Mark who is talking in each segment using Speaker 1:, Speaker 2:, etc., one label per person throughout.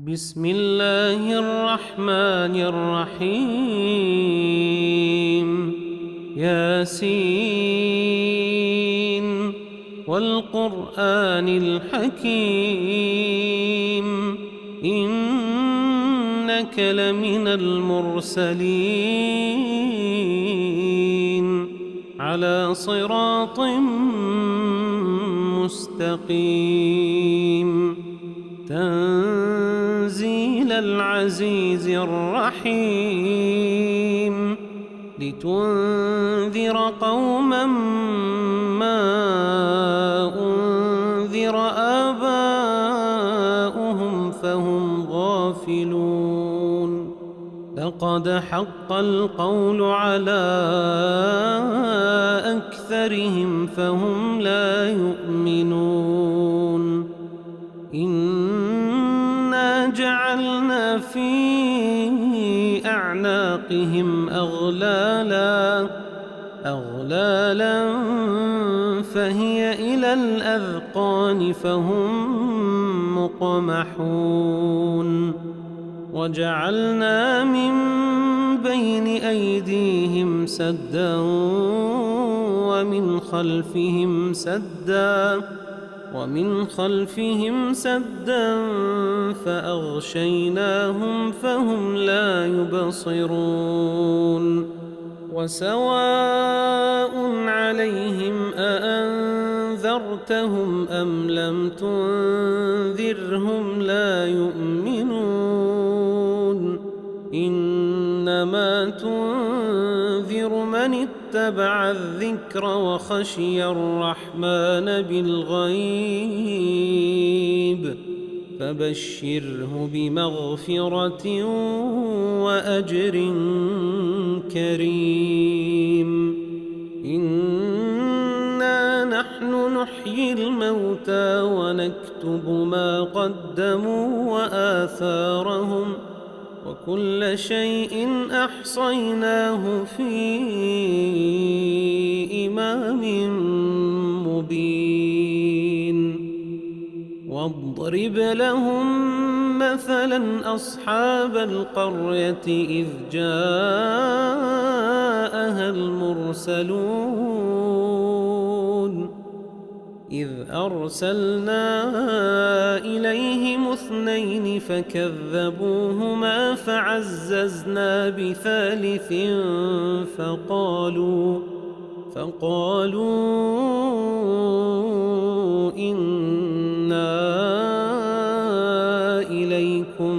Speaker 1: بسم الله الرحمن الرحيم ياسين والقرآن الحكيم إنك لمن المرسلين على صراط مستقيم تنزيل العزيز الرحيم لتنذر قوما ما أنذر آباؤهم فهم غافلون لقد حق القول على أكثرهم فهم لا يؤمنون إنا جعلنا في أعناقهم أغلالا فهي إلى الأذقان فهم مقمحون وجعلنا من بين أيديهم سدا ومن خلفهم سدا فأغشيناهم فهم لا يبصرون وسواء عليهم أأنذرتهم أم لم تنذرهم لا يؤمنون إنما تنذر من اتبع الذكر وخشي الرحمن بالغيب فبشره بمغفرة وأجر كريم إنا نحن نحيي الموتى ونكتب ما قدموا وآثارهم وكل شيء أحصيناه في إمام مبين واضرب لهم مثلا أصحاب القرية إذ جاءها المرسلون إذ أرسلنا إليهم اثنين فكذبوهما فعززنا بثالث فقالوا إنا إليكم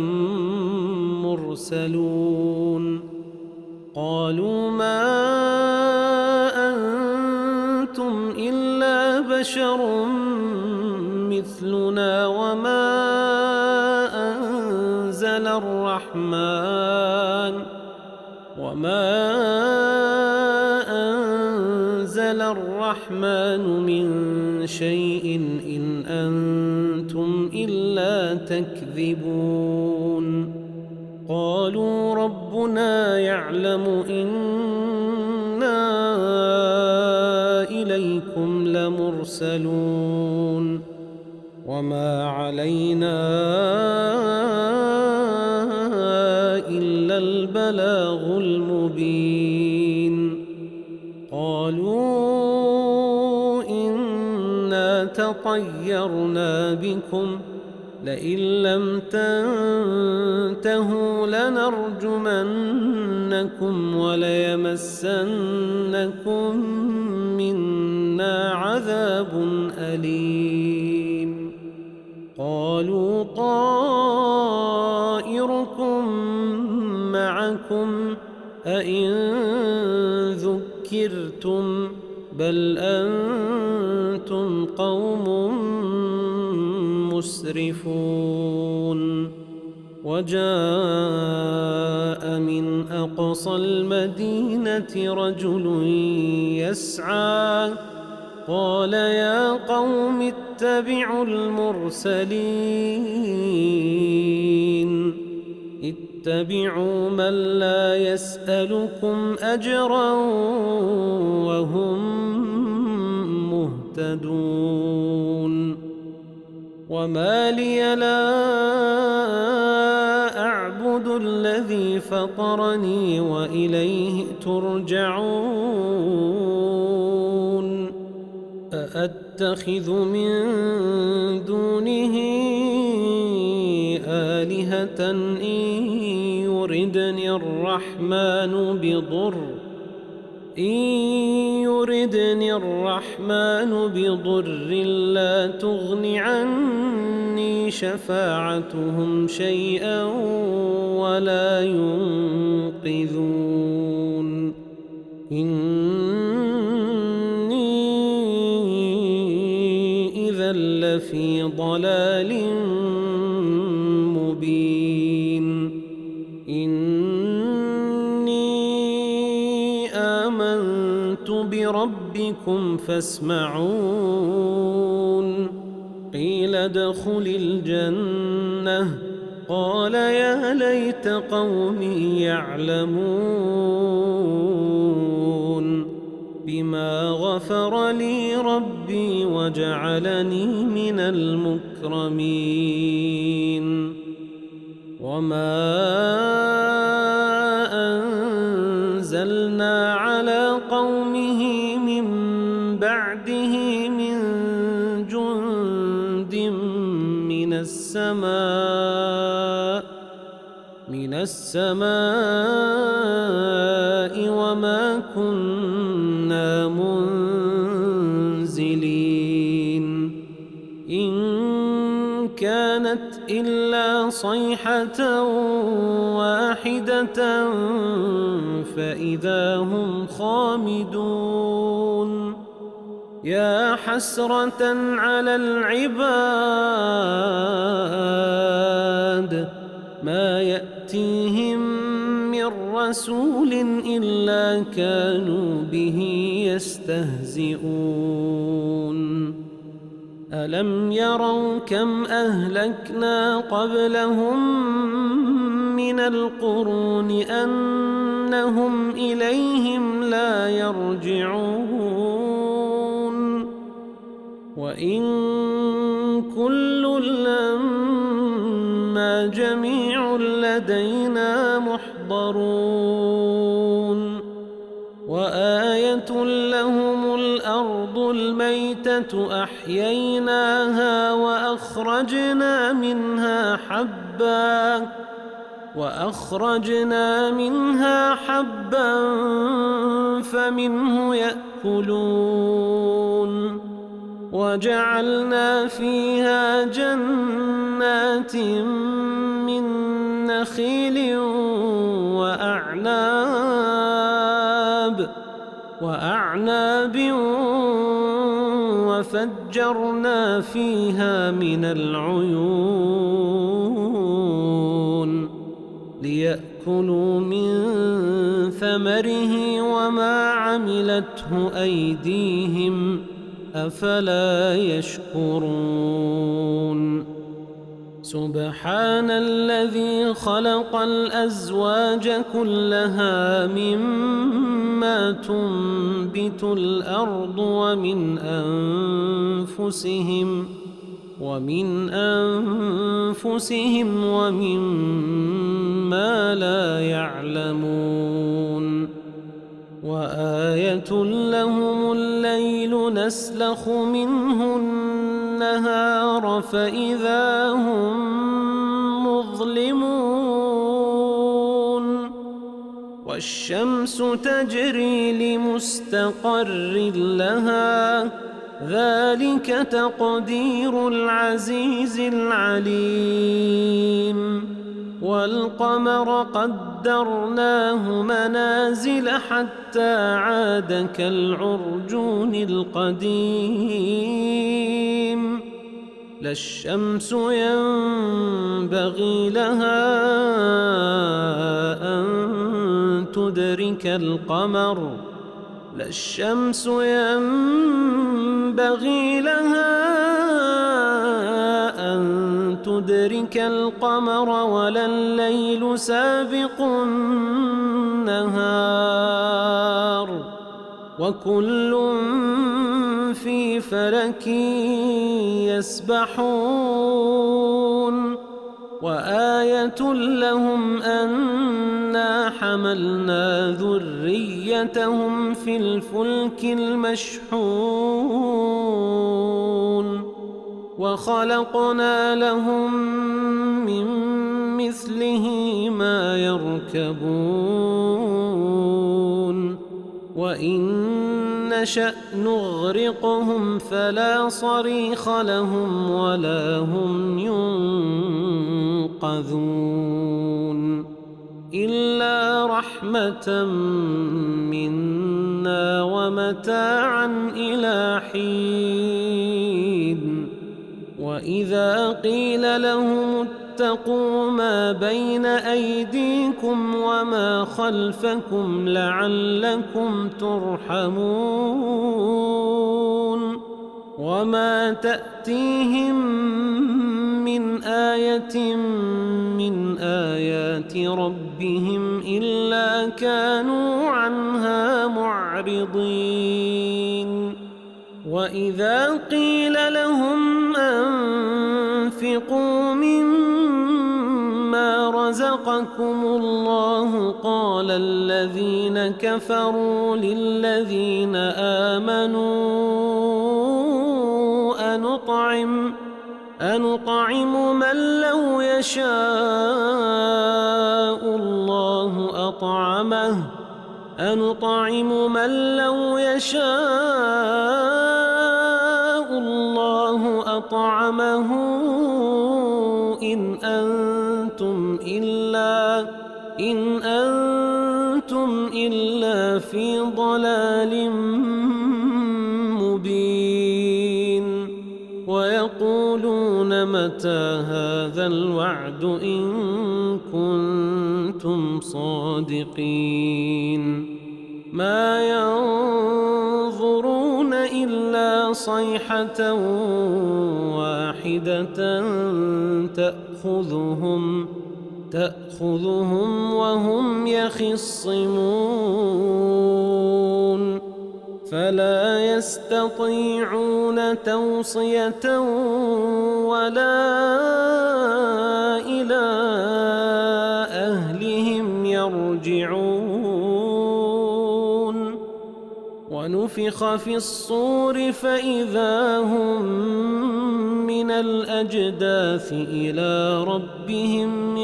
Speaker 1: مرسلون قالوا ما أنتم إلا بشر مثلنا وما أنزل الرحمن من شيء إن أنتم إلا تكذبون قالوا ربنا يعلم إنا إليكم لمرسلون وما علينا إلا البلاغ المبين قالوا إنا تطيرنا بكم لئن لم تنتهوا لنرجمنكم وليمسنكم منا عذاب أليم قالوا طائركم معكم أئن ذكرتم بل أنتم قوم مسرفون وجاء من أقصى المدينة رجل يسعى قال يا قوم اتبعوا المرسلين اتبعوا من لا يسألكم أجرا وهم مهتدون وما لي لا الذي فطرني وإليه ترجعون أأتخذ من دونه آلهة إن يردني الرحمن بضر لا تغن عني شفاعتهم شيئا ولا ينقذون إني إذا لفي ضلال مبين إني آمنت بربكم فاسمعون قيل ادخل الجنة قال يا ليت قومي يعلمون بما غفر لي ربي وجعلني من المكرمين وما أنزلنا على قومه من بعده من جند من السماء وما كنا منزلين إن كانت إلا صيحة واحدة فإذا هم خامدون يا حسرة على العباد ما يأتيهم من رسول إلا كانوا به يستهزئون ألم يروا كم أهلكنا قبلهم من القرون أنهم إليهم لا يرجعون وإن كل لما جميع لدينا محضرون وآية لهم الأرض الميتة أحييناها وأخرجنا منها حبا فمنه يأكلون وجعلنا فيها جنات من نخيل وأعناب وفجرنا فيها من العيون ليأكلوا من ثمره وما عملته أيديهم أفلا يشكرون سبحان الذي خلق الأزواج كلها مما تنبت الأرض ومن أنفسهم ومما لا يعلمون وآية لهم الليل نسلخ منه النهار فإذا هم مظلمون والشمس تجري لمستقر لها ذلك تقدير العزيز العليم والقمر قدرناه منازل حتى عاد كالعرجون القديم لا الشمس ينبغي لها أن تدرك القمر ولا الليل سابق النهار وكل في فلك يسبحون وآية لهم أنا حملنا ذريتهم في الفلك المشحون وخلقنا لهم من مثله ما يركبون وإن نشأ نغرقهم فلا صريخ لهم ولا هم ينقذون إلا رحمة منا ومتاعا إلى حين وإذا قيل لهم اتقوا ما بين أيديكم وما خلفكم لعلكم ترحمون وما تأتيهم من آية من آيات ربهم إلا كانوا عنها معرضين وإذا قيل لهم أنفقوا مما رزقكم الله قال الذين كفروا للذين آمنوا أنطعم من لو يشاء الله أطعمه أنطعم من لو يشاء الله أطعمه إن أنتم إلا في ضلال مبين ويقولون متى هذا الوعد إن كنتم صادقين ما ينظرون إلا صيحة واحدة تأخذهم وهم يخصمون فلا يستطيعون توصية ولا إلى أهلهم يرجعون ونفخ في الصور فإذا هم من الأجداث إلى ربهم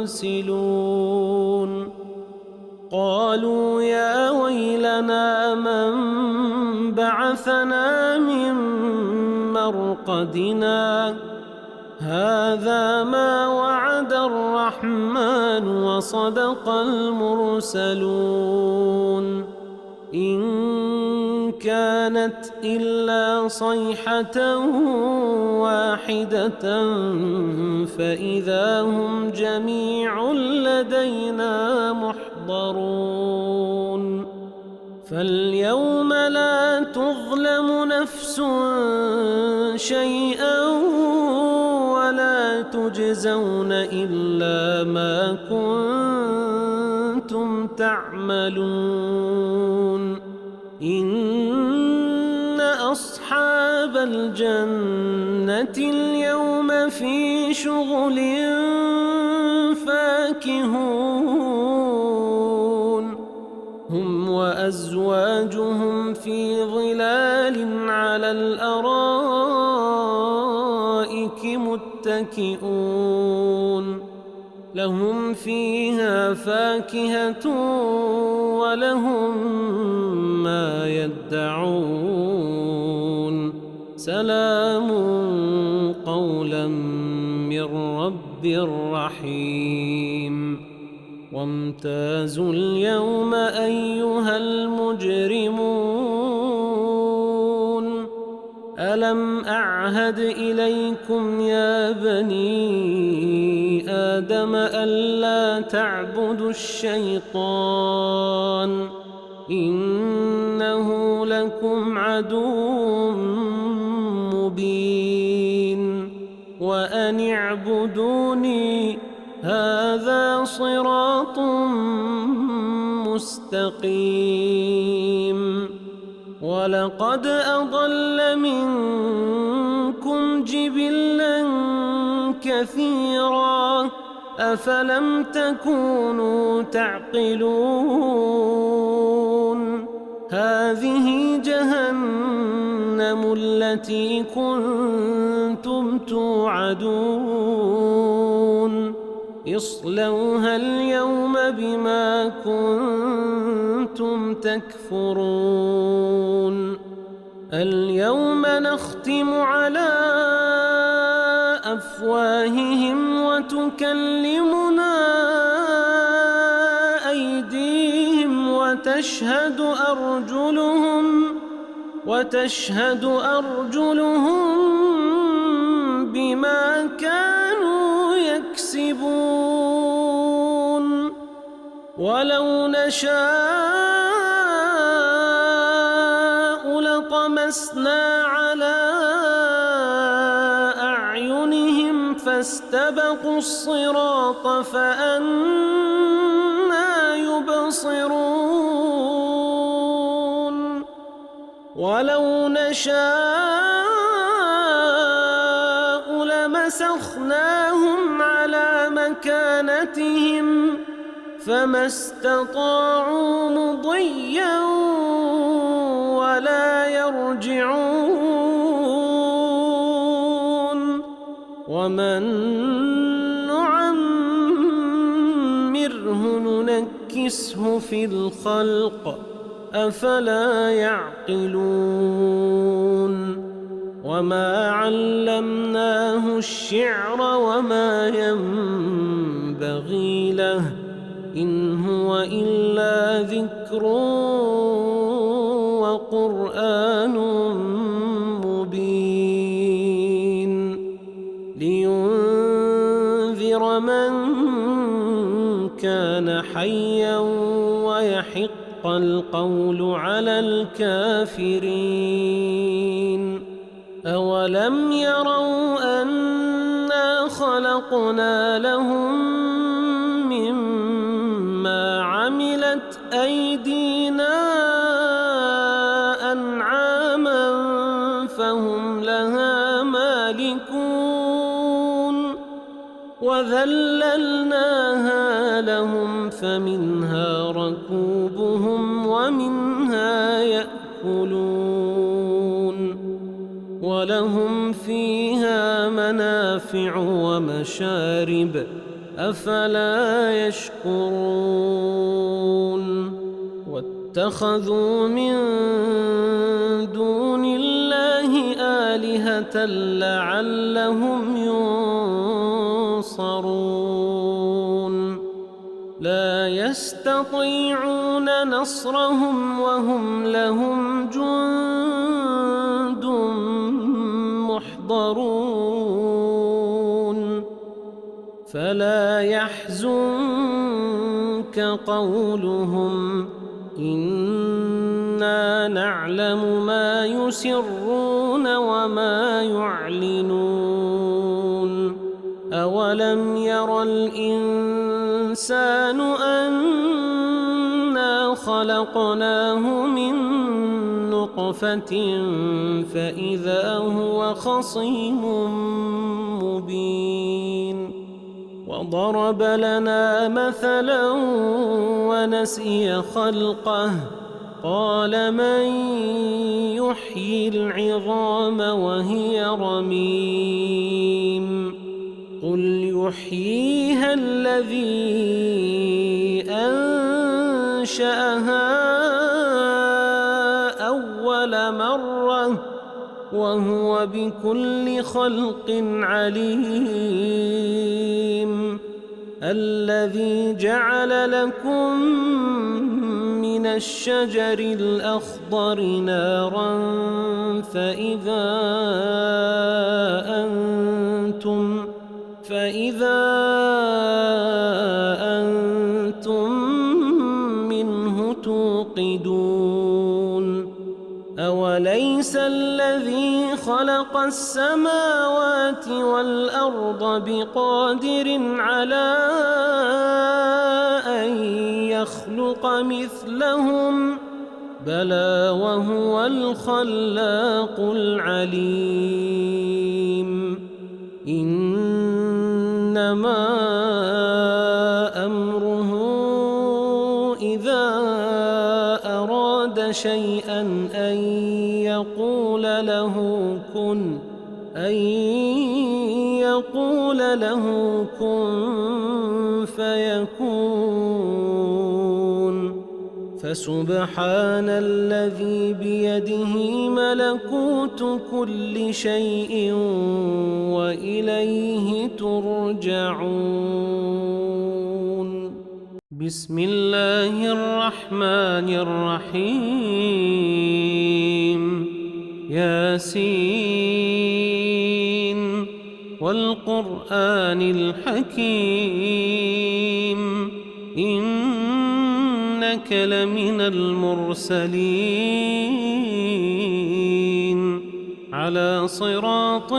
Speaker 1: ينسلون قالوا يا ويلنا من بعثنا من مرقدنا هذا ما وعد الرحمن وصدق المرسلون إن كانت إلا صيحة واحدة فإذا هم جميع لدينا محضرون فاليوم لا تظلم نفس شيئا ولا تجزون إلا ما كنتم تعملون إن أصحاب الجنة اليوم في شغل فاكهون هم وأزواجهم في ظلال على الأرائك متكئون لهم فيها فاكهة ولهم ما يدعون سلام قولا من رب رحيم وامتازوا اليوم أيها المجرمون ألم أعهد إليكم يا بني آدم ألا تعبدوا الشيطان إنه لكم عدو مبين وأن اعبدوني هذا صراط مستقيم ولقد أضل منكم جبلا كثيرا أفلم تكونوا تعقلون هذه جهنم التي كنتم توعدون اصلوها اليوم بما كنتم تكفرون اليوم نختم على أفواههم وتكلمنا أيديهم وتشهد أرجلهم بما كانوا يكسبون ولو نشاء لطمسنا على أعينهم فاستبقوا الصراط فأنى يبصرون ولو نشاء لمسخناهم على مكانتهم فما استطاعوا مضيا ولا يرجعون ومن نعمره ننكسه في الخلق أفلا يعقلون وما علمناه الشعر وما ينبغي له إن هو إلا ذكر وقرآن مبين لينذر من كان حيا ويحق القول على الكافرين أولم يروا أنا خلقنا لهم مما عملت أيدينا أنعاما فهم لها مالكون وذللناها لهم فمنها ركوبهم ومنها يأكلون ولهم فيها منافع ومشارب أفلا يشكرون واتخذوا من دون الله آلهة لعلهم ينصرون لا يستطيعون نصرهم وهم لهم جند محضرون فلا يحزنك قولهم إنا نعلم ما يسرون وما يعلنون أولم ير الإنسان أنا خلقناه من نطفة فإذا هو خصيم مبين وضرب لنا مثلا ونسي خلقه قال من يحيي العظام وهي رميم قل يحييها الذي أنشأها أول مرة وهو بكل خلق عليم الذي جعل لكم من الشجر الأخضر نارا فإذا أنتم منه توقدون أوليس الذي خلق السماوات والأرض بقادر على أن يخلق مثلهم بلى وهو الخلاق العليم أمره إذا أراد شيئا أن يقول له كن فيكون. فسبحان الذي بيده ملكوت كل شيء وإليه ترجعون. بسم الله الرحمن الرحيم. ياسين والقرآن الحكيم إنك لمن المرسلين على صراط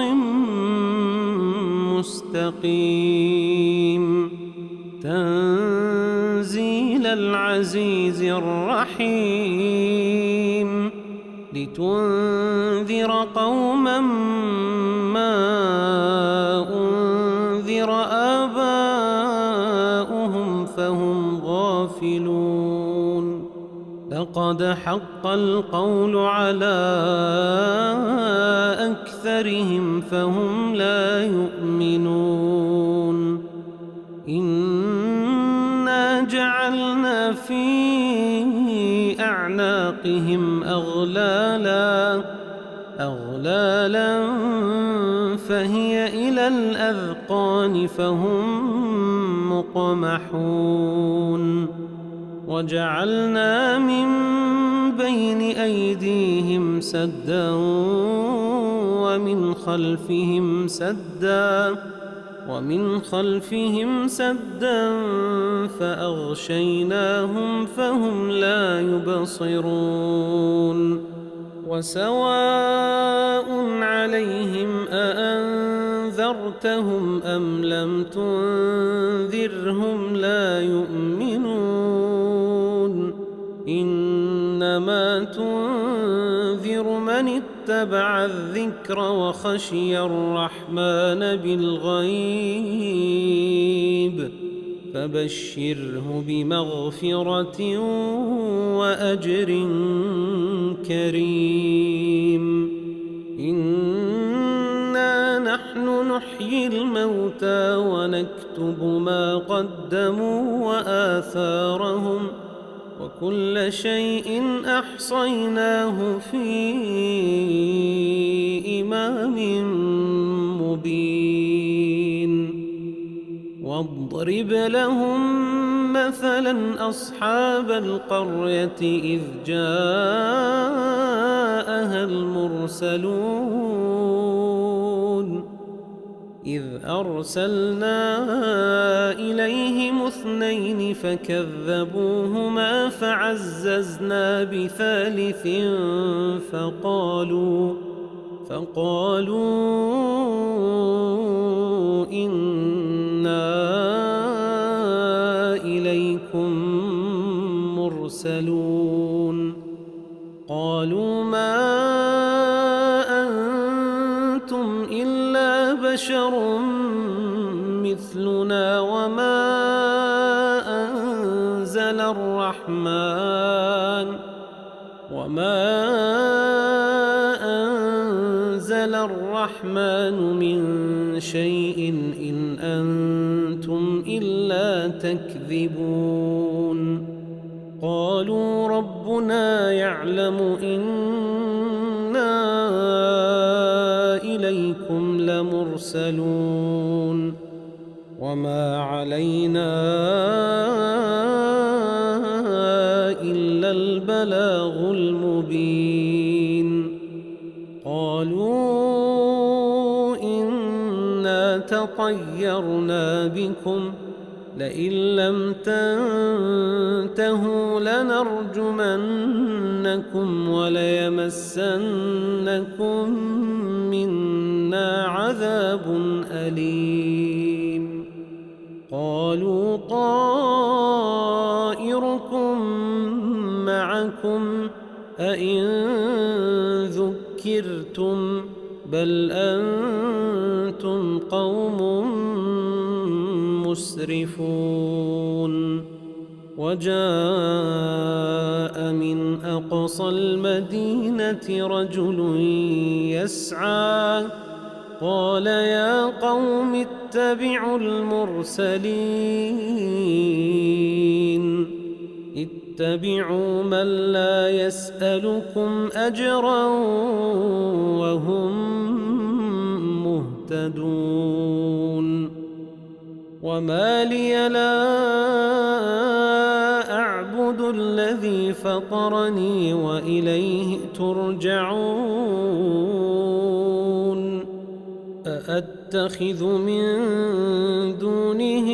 Speaker 1: مستقيم تنزيل العزيز الرحيم لتنذر قوما ما أنذر آباؤهم فهم غافلون. لقد حق القول على أكثرهم فهم لا يؤمنون. إنا جعلنا في أعناقهم أغلالا فهي إلى الأذقان فهم مقمحون. وجعلنا من بين أيديهم سدا ومن خلفهم سدا فأغشيناهم فهم لا يبصرون. وسواء عليهم أأنذرتهم أم لم تنذرهم لا يؤمنون. إنما تنذر من اتبع الذكر وخشي الرحمن بالغيب فبشره بمغفرة وأجر كريم. إنا نحن نحيي الموتى ونكتب ما قدموا وآثارهم وكل شيء أحصيناه في إمام مبين. واضرب لهم مثلا أصحاب القرية إذ جاءها المرسلون إذ أرسلنا إليهم 2 فكذبوهما فعززنا بثالث فقالوا إنا إليكم مرسلون. قالوا ما أنتم إلا بشر مثلنا وما أنزل الرحمن من شيء إن أنتم إلا تكذبون. قالوا ربنا يعلم إنا إليكم لمرسلون وما علينا إلا البلاغ المبين. قالوا إنا تطيرنا بكم لئن لم تنتهوا لنرجمنكم وليمسنكم منا عذاب أليم. قالوا طائركم معكم أئن ذكرتم بل أنتم قوم مسرفون وجاء من أقصى المدينة رجل يسعى قال يا قوم اتبعوا المرسلين اتبعوا من لا يسألكم أجرا وهم مهتدون وما لي لا أعبد الذي فطرني وإليه ترجعون أأتخذ من دونه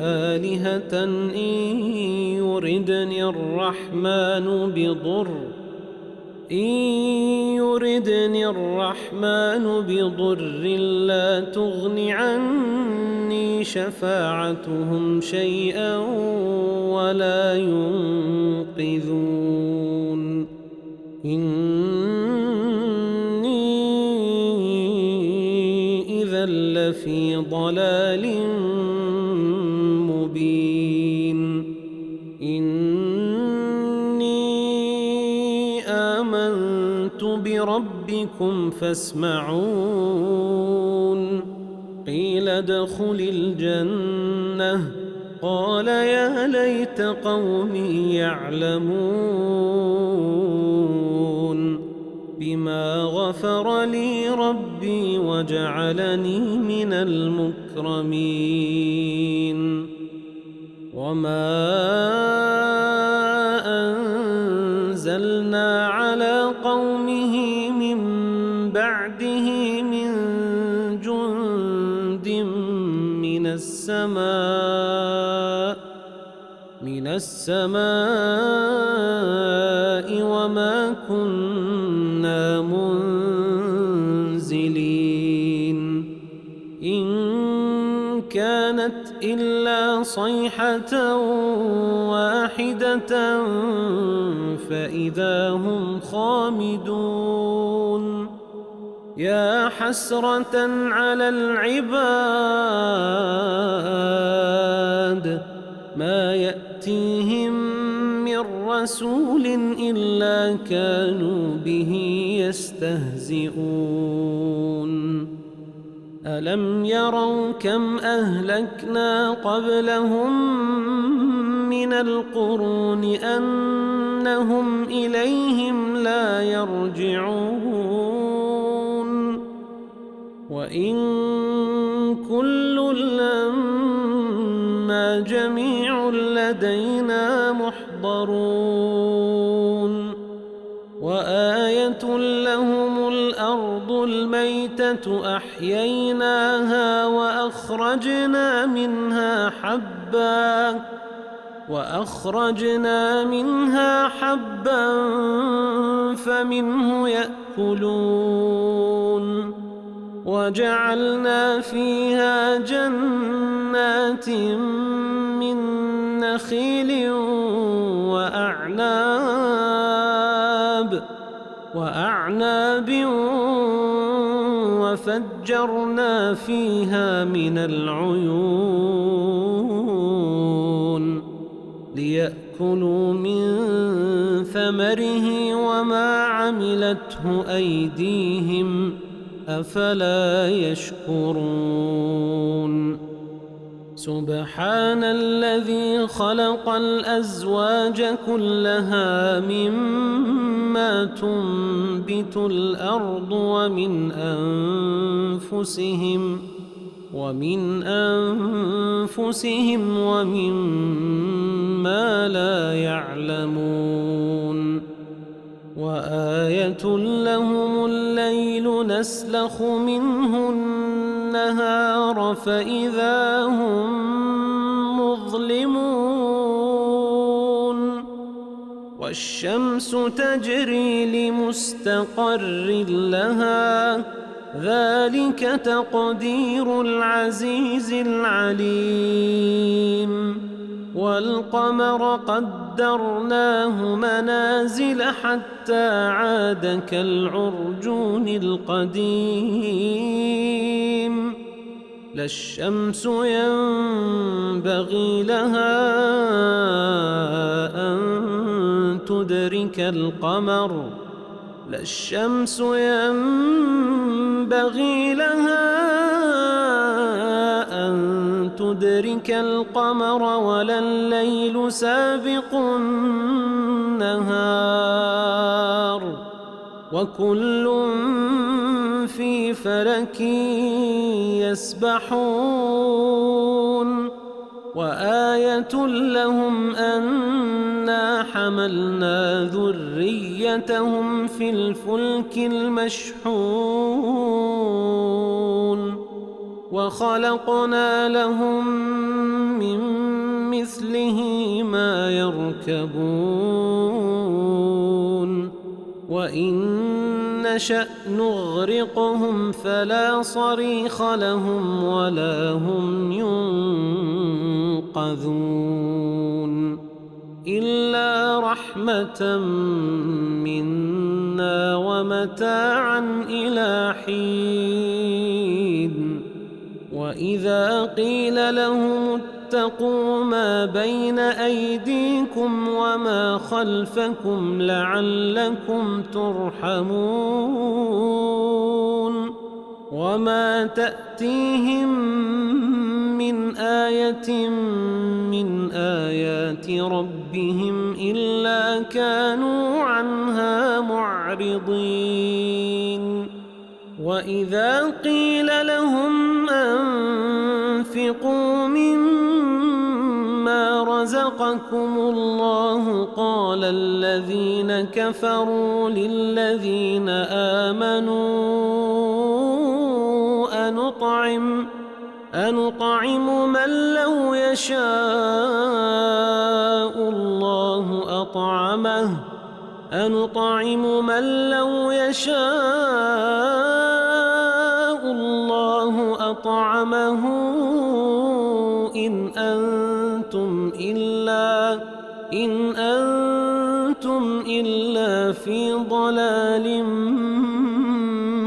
Speaker 1: آلهة إن يردني الرحمن بضر لا تغن عني شفاعتهم شيئا ولا ينقذون إني إذا لفي ضلال مبين إني آمنت بربكم فاسمعون قيل ادخل الجنة قال يا ليت قومي يعلمون بما غفر لي ربي وجعلني من المكرمين وما أنزلنا على قومه من بعده من جند من السماء وما كنا منزلين إن كانت إلا صيحة واحدة فإذا هم خامدون يا حسرة على العباد ما يأتيهم من رسول إلا كانوا به يستهزئون ألم يروا كم أهلكنا قبلهم من القرون أنهم إليهم لا يرجعون وإن كل لما جميع لدينا محضرون وآية لهم الأرض الميتة أحييناها وأخرجنا منها حبا فمنه يأكلون وجعلنا فيها جنات من نخيل وأعناب وفجرنا فيها من العيون ليأكلوا من ثمره وما عملته أيديهم أفلا يشكرون سبحان الذي خلق الأزواج كلها مما تنبت الأرض ومن أنفسهم ومما لا يعلمون وآية لهم الليل نسلخ منه النهار فإذا هم مظلمون والشمس تجري لمستقر لها ذلك تقدير العزيز العليم والقمر قدرناه منازل حتى عاد كالعرجون القديم لا الشمس ينبغي لها أن تدرك القمر لا الشمس ينبغي لها أن تدرك القمر ولا الليل سابق النهار وكل في فلك يسبحون وآية لهم أنا حملنا ذريتهم في الفلك المشحون وخلقنا لهم من مثله ما يركبون وإن نشأ نغرقهم فلا صريخ لهم ولا هم ينقذون إلا رحمة منا ومتاعا إلى حين وإذا قيل لهم اتقوا ما بين أيديكم وما خلفكم لعلكم ترحمون وما تأتيهم من آية من آيات ربهم إلا كانوا عنها معرضين وإذا قيل لهم أنفقوا مما رزقكم الله قال الذين كفروا للذين آمنوا أنطعم من لو يشاء الله أطعمه إن أنتم إلا في ضلال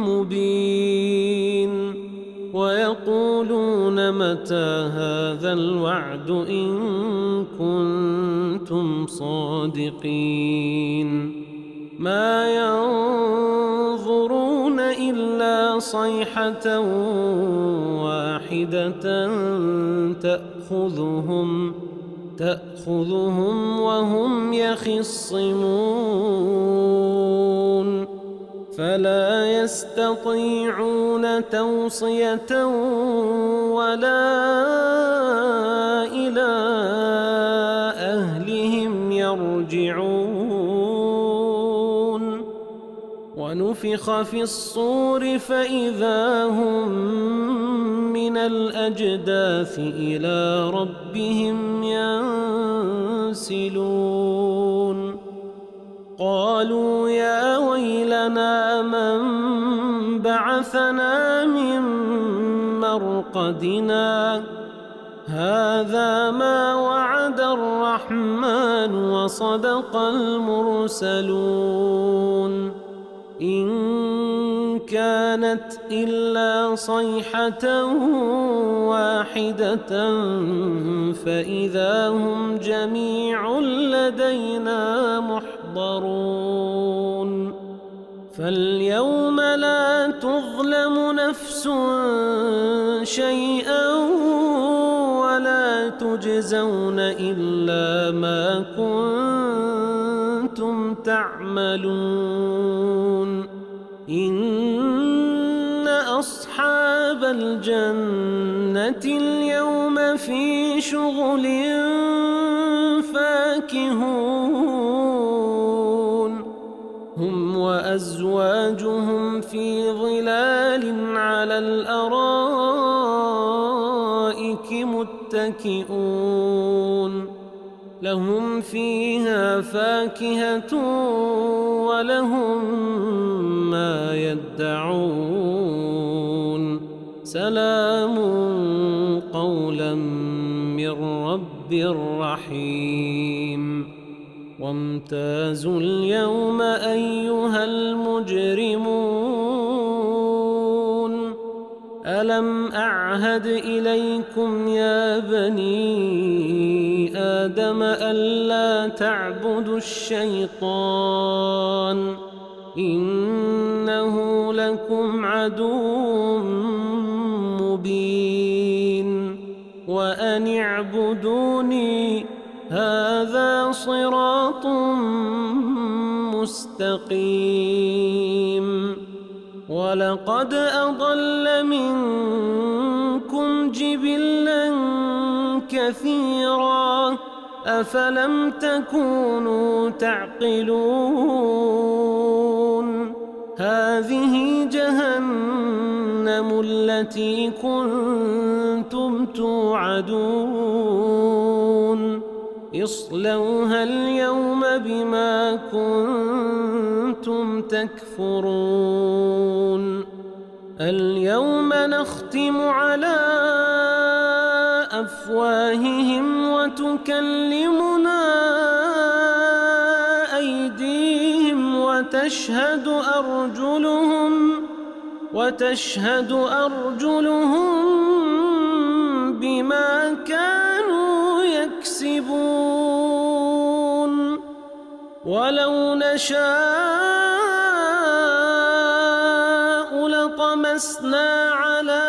Speaker 1: مبين ويقولون متى هذا الوعد إن كنتم صادقين ما ينظرون إلا صيحة واحدة تأخذهم وهم يخصمون فلا يستطيعون توصية ولا إلى أهلهم يرجعون ونفخ في الصور فإذا هم من الأجداث إلى ربهم ينسلون قالوا يا ويلنا من بعثنا من مرقدنا هذا ما وعد الرحمن وصدق المرسلون إن كانت إلا صيحة واحدة فإذا هم جميع لدينا محضرون فاليوم لا تظلم نفس شيئا ولا تجزون إلا ما كنتم تعملون إن أصحاب الجنة اليوم في شغل فاكهون هم وأزواجهم في ظلال على الأرائك متكئون لهم فيها فاكهة ولهم ما يدعون سلام قولا من رب رحيم وامتازوا اليوم أيها المجرمون ألم أعهد إليكم يا بني آدم ألا تعبدوا الشيطان إنه لكم عدو مبين وأن اعبدوني هذا صراط مستقيم ولقد أضل منكم جبلا كثيرا أفلم تكونوا تعقلون هذه جهنم التي كنتم توعدون اصلوها اليوم بما كنتم تكفرون اليوم نختم على أفواههم وتكلمنا أيديهم وتشهد أرجلهم بما كانوا يكسبون ولو نشاء لطمسنا على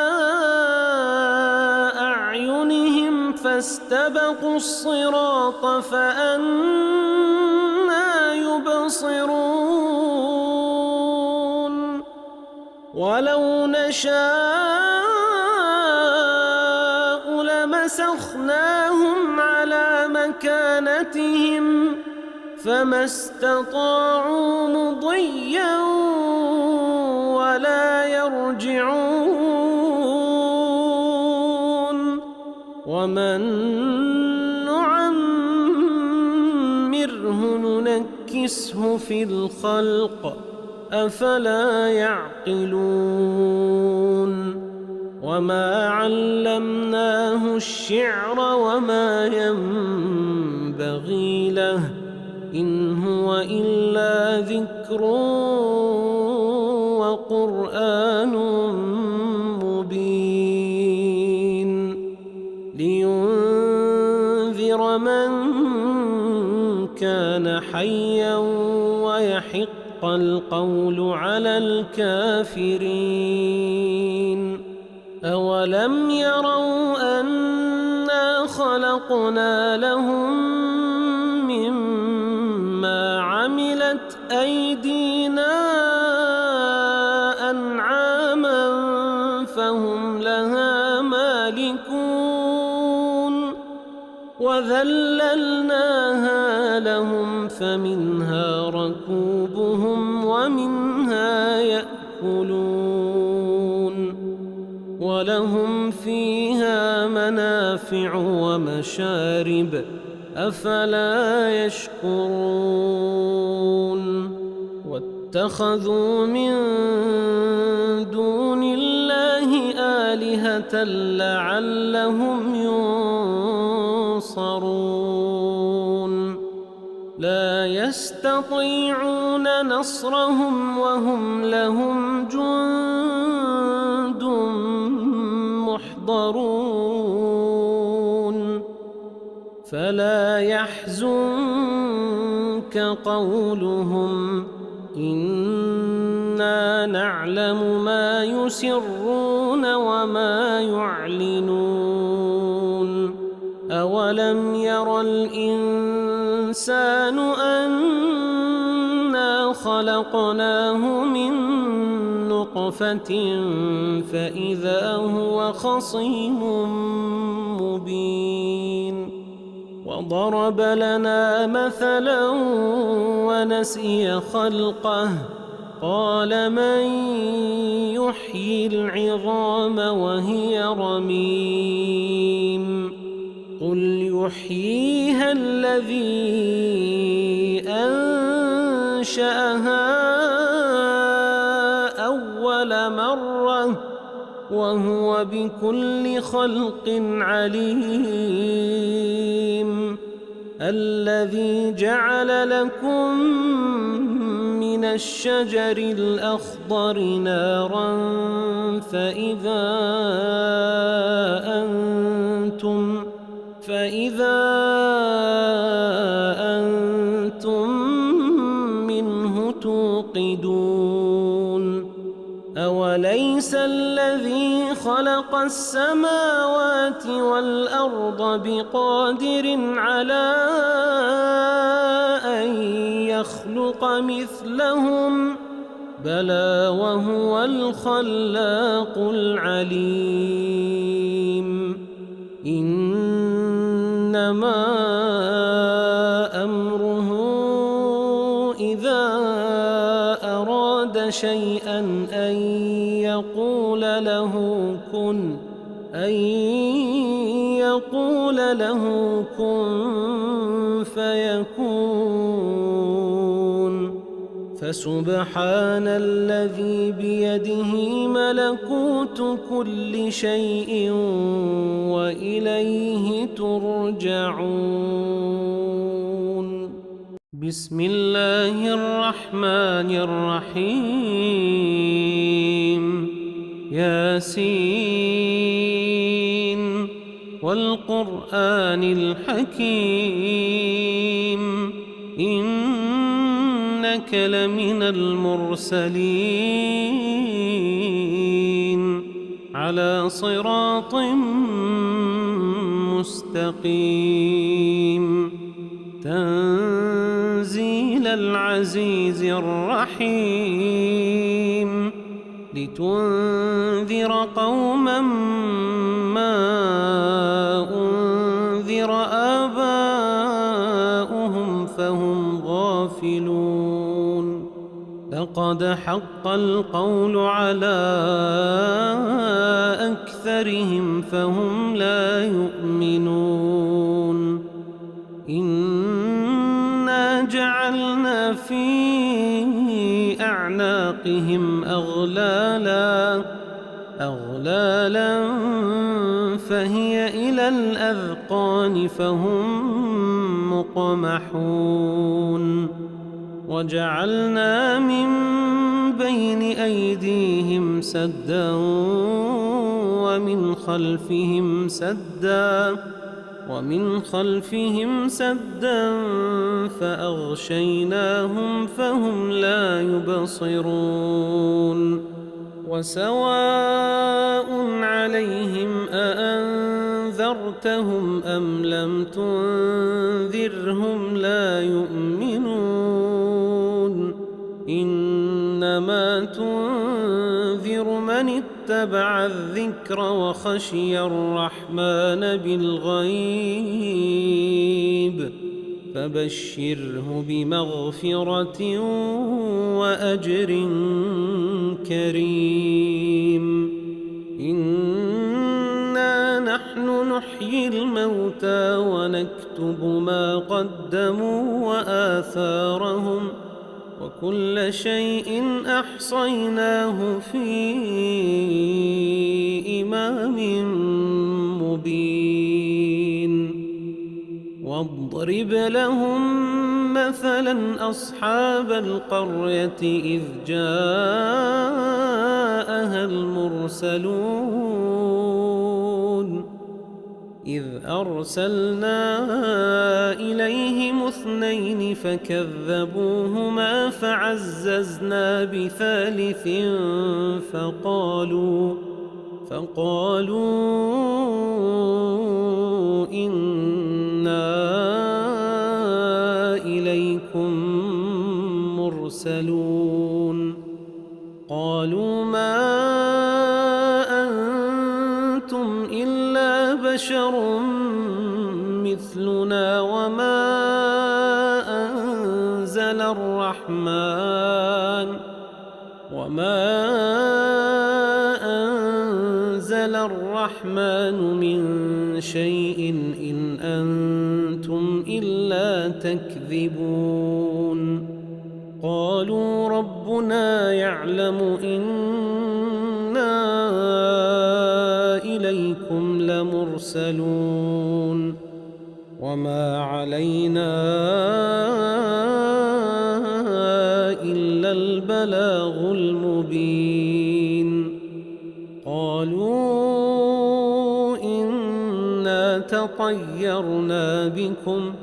Speaker 1: أعينهم فاستبقوا الصراط فأنى يبصرون ولو نشاء لمسخناهم على مكانتهم فما استطاعوا مضيا ولا يرجعون ومن نعمره ننكسه في الخلق أفلا يعقلون وما علمناه الشعر وما ينبغي له إن هو إلا ذكر وقرآن مبين لينذر من كان حيا ويحق القول على الكافرين أولم يروا أنا خلقنا لهم مما عملت أيدينا أنعاما فهم لها مالكون وذللناها لهم فمنها ركوبهم ومنها يأكلون ولهم فيها منافع ومشارب أفلا يشكرون واتخذوا من دون الله آلهة لعلهم ينصرون لا يستطيعون نصرهم وهم لهم جند محضرون فلا يحزنك قولهم إنا نعلم ما يسرون وما يعلنون أولم ير الإنسان أنا خلقناه من نطفة فإذا هو خصيم مبين وضرب لنا مثلا ونسي خلقه قال من يحيي العظام وهي رميم قل يحييها الذي أنشأها أول مرة وهو بكل خلق عليم الذي جعل لكم من من الشجر الأخضر نارا فإذا أنتم منه توقدون أوليس الذي خلق السماوات والأرض بقادر على أن يخلق مثلهم بلى وهو الخلاق العليم إنما أمره إذا أراد شيئا أن يقول له كن فيكون فسبحان الذي بيده ملكوت كل شيء وإليه ترجعون. بسم الله الرحمن الرحيم. ياسين والقرآن الحكيم إنك لمن المرسلين على صراط مستقيم تنزيل العزيز الرحيم لتنذر قوما ما أنذر آباؤهم فهم غافلون لقد حق القول على أكثرهم فهم لا يؤمنون إنا جعلنا في أعناقهم أغلالا فهي إلى الأذقان فهم مقمحون وجعلنا من بين أيديهم سدا ومن خلفهم سدا فأغشيناهم فهم لا يبصرون وسواء عليهم أأنذرتهم أم لم تنذرهم لا يؤمنون إنما تنذر من اتبع الذكر وخشي الرحمن بالغيب فبشره بمغفرة وأجر كريم إنا نحن نحيي الموتى ونكتب ما قدموا وآثارهم وكل شيء أحصيناه في إمام مبين واضرب لهم مثلا أصحاب القرية إذ جاءها المرسلون إذ أرسلنا إليهم 2 فكذبوهما فعززنا بثالث فقالوا إنا إليكم مرسلون قالوا ما أنتم إلا بشر مثلنا وما أنزل الرحمن من شيء إن أنتم إلا تكذبون قالوا ربنا يعلم إنا إليكم لمرسلون وما علينا إلا إلا البلاغ المبين. قالوا إنا تطيرنا بكم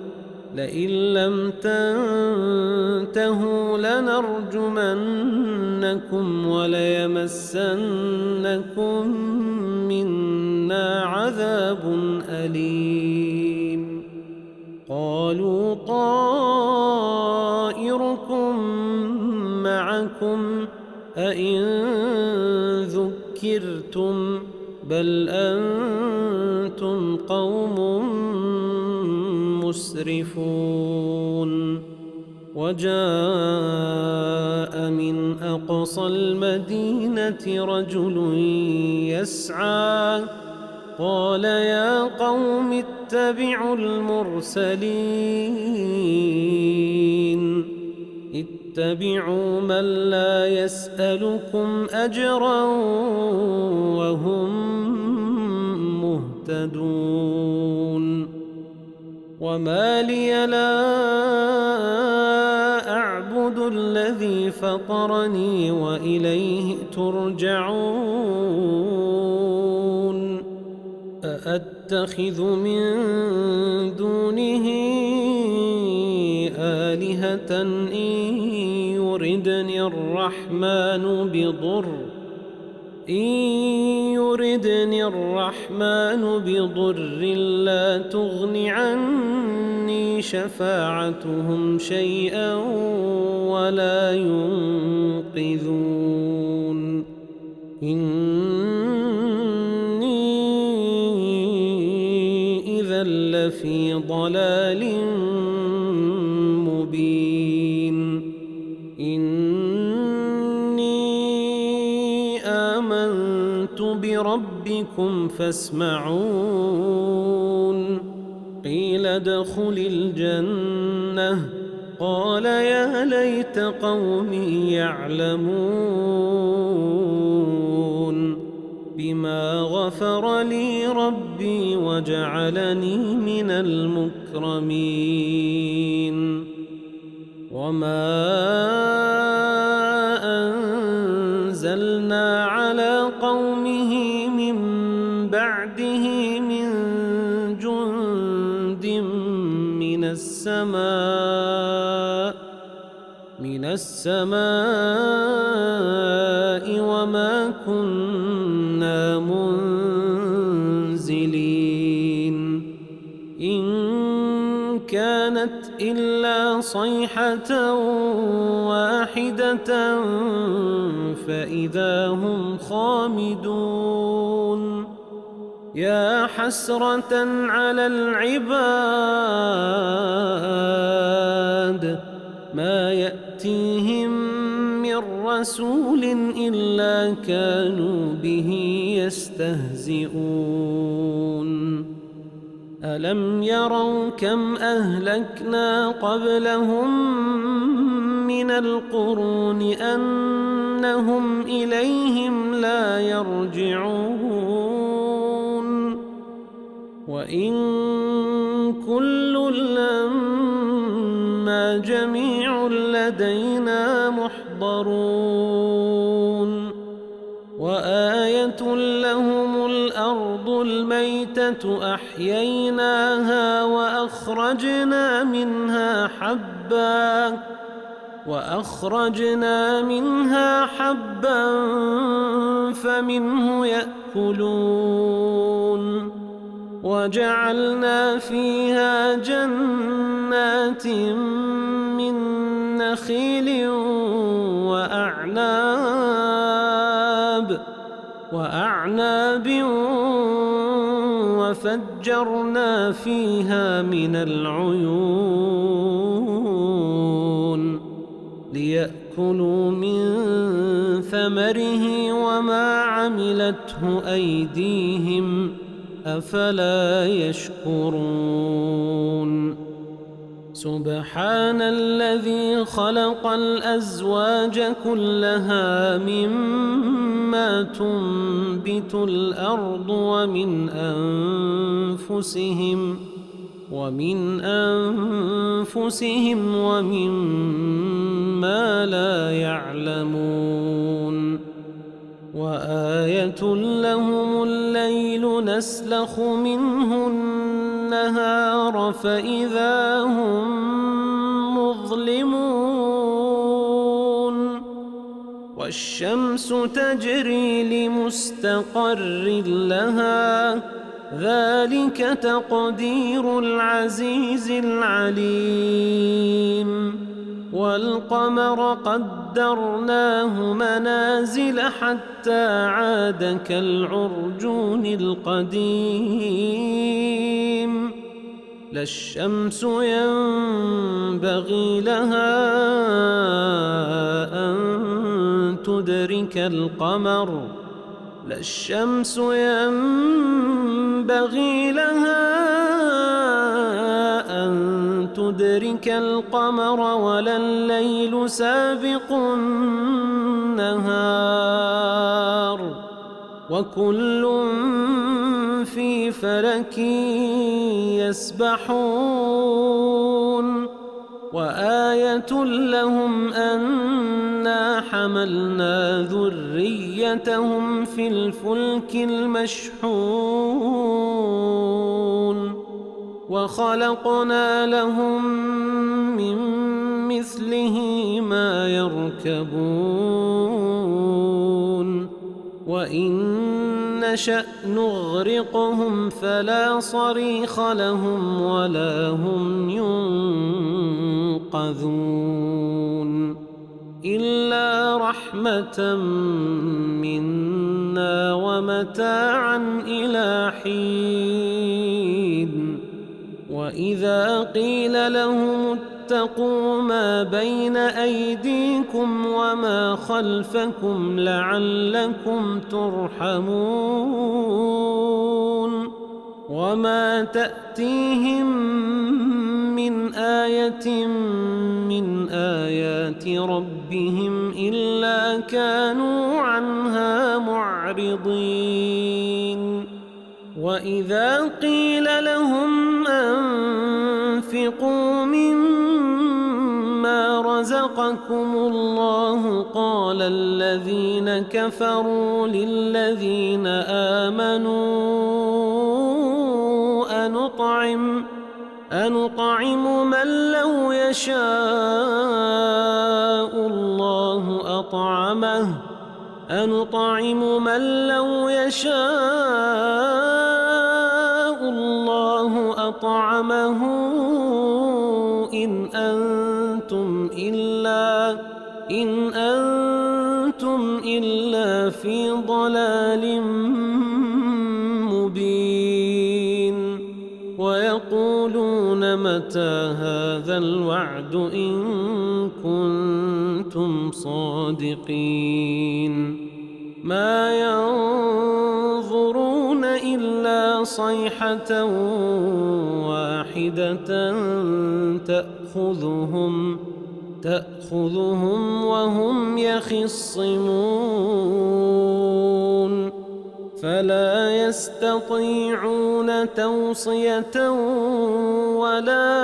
Speaker 1: لئن لم تنتهوا لنرجمنكم وليمسنكم منا عذاب أليم. قالوا طائركم معكم أئن ذكرتم بل أنتم قوم مسرفون. وجاء من أقصى المدينة رجل يسعى قال يا قوم اتبعوا المرسلين اتبعوا من لا يسألكم أجرا وهم مهتدون. وما لي لا أعبد الذي فطرني وإليه ترجعون. أأتخذ من دونه آلهة إن يردني الرحمن بضر لا تغن عني شفاعتهم شيئا ولا ينقذون. إني إذا لفي ضلال مبين. إني آمنت بربكم فاسمعون. قيل ادخل الجنة قال يا ليت قومي يعلمون بما غفر لي ربي وجعلني من المكرمين. وما أنزلنا على قومه من بعده من جند من السماء وما كنا منزلين. إن كانت إلا صيحة واحدة فإذا هم خامدون. يا حسرة على العباد ما يأتيهم من رسول إلا كانوا به يستهزئون. ألم يروا كم أهلكنا قبلهم من القرون أنهم إليهم لا يرجعون. وإن كل لما جميع لدينا محضرون. وآية لهم الأرض الميتة أحييناها وأخرجنا منها حبا فمنه يأكلون. وجعلنا فيها جنات من نخيل وأعناب وفجرنا فيها من العيون ليأكلوا من ثمره وما عملته أيديهم أفلا يشكرون. سبحان الذي خلق الأزواج كلها مما تنبت الأرض ومن ومن أنفسهم ومما لا يعلمون وآية لهم الليل نسلخ منه النهار فإذا هم مظلمون والشمس تجري لمستقر لها ذلك تقدير العزيز العليم والقمر قدرناه منازل حتى عاد كالعرجون القديم لا الشمس ينبغي لها أن تدرك القمر لا الشمس ينبغي لها أن تدرك القمر ولا الليل سابق النهار وكل في فلك يسبحون وآية لهم أنا حملنا ذريتهم في الفلك المشحون وخلقنا لهم من مثله ما يركبون وإن نشأ نغرقهم فلا صريخ لهم ولا هم ينقذون إلا رحمة منا ومتاعا إلى حين وإذا قيل لهم اتقوا ما بين أيديكم وما خلفكم لعلكم ترحمون وما تأتيهم من آية من آيات ربهم إلا كانوا عنها معرضين وإذا قيل لهم أنفقوا مما رزقكم الله قال الذين كفروا للذين آمنوا أنطعم من لو يشاء الله أطعمه أنطعم من لو يشاء الله أطعمه إن أنتم إلا في ضلال مبين ويقولون متى هذا الوعد إن كنتم صادقين ما ينظرون إلا صيحة واحدة تأخذهم وهم يخصمون فلا يستطيعون توصية ولا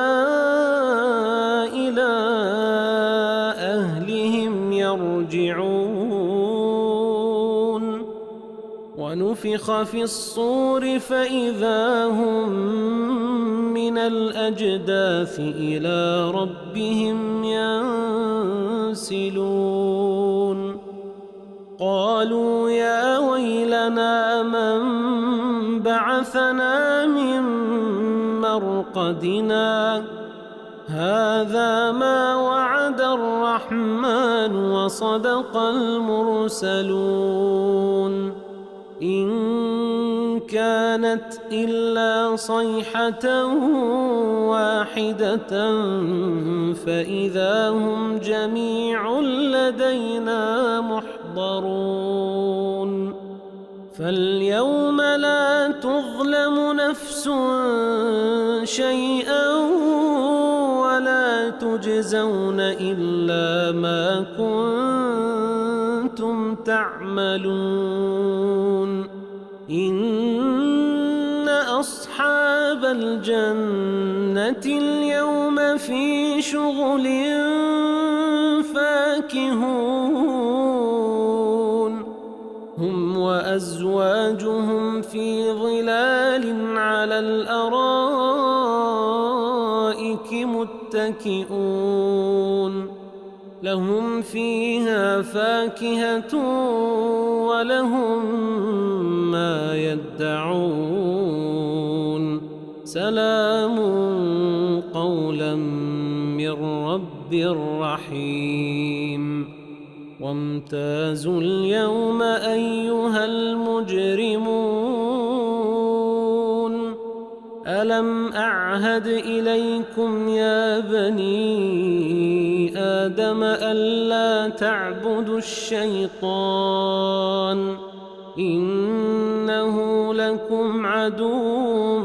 Speaker 1: إلى أهلهم يرجعون ونفخ في الصور فإذا هم من الأجداث إلى ربهم ينسلون قالوا يا ويلنا من بعثنا من مرقدنا هذا ما وعد الرحمن وصدق المرسلون إن كانت إلا صيحة واحدة فإذا هم جميع لدينا محضرون فاليوم لا تظلم نفس شيئا ولا تجزون إلا ما كنتم تعملون إن أصحاب الجنة اليوم في شغل فاكهون هم وأزواجهم في ظلال على الأرائك متكئون لهم فيها فاكهة ولهم ما يدعون سلام قولا من رب رحيم وامتازوا اليوم أيها المجرمون ألم أعهد إليكم يا بني آدم ألا تعبدوا الشيطان إنه لكم عدو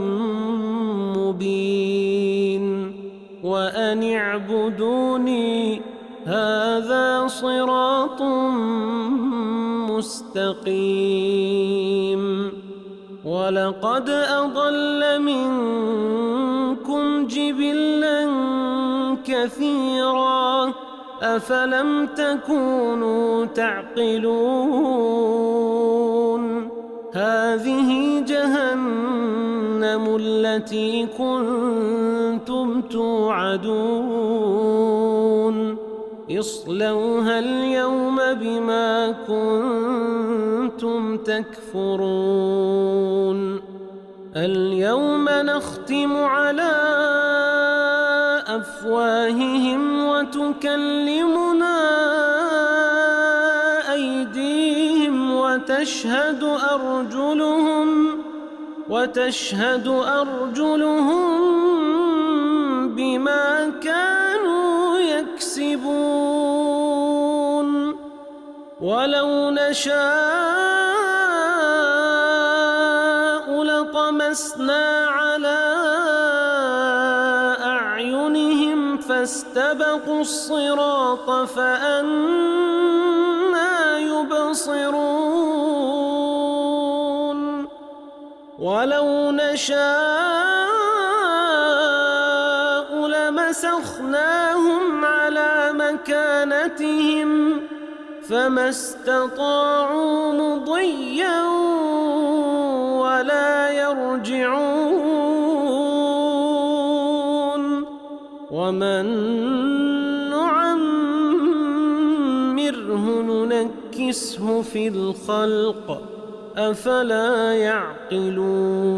Speaker 1: مبين وأن اعبدوني هذا صراط مستقيم ولقد أضل منكم جبلا كثيرا أفلم تكونوا تعقلون هذه جهنم التي كنتم توعدون اصلوها اليوم بما كنتم تكفرون اليوم نختم على أفواههم وتكلمنا أيديهم وتشهد أرجلهم بما كانوا يكسبون ولو نشاء لطمسنا على أعينهم فاستبقوا الصراط فأنى يبصرون ولو نشاء لمسخناهم على مكانتهم فما استطاعوا مضيا ولا يرجعون ومن نعمره ننكسه في الخلق أفلا يعقلون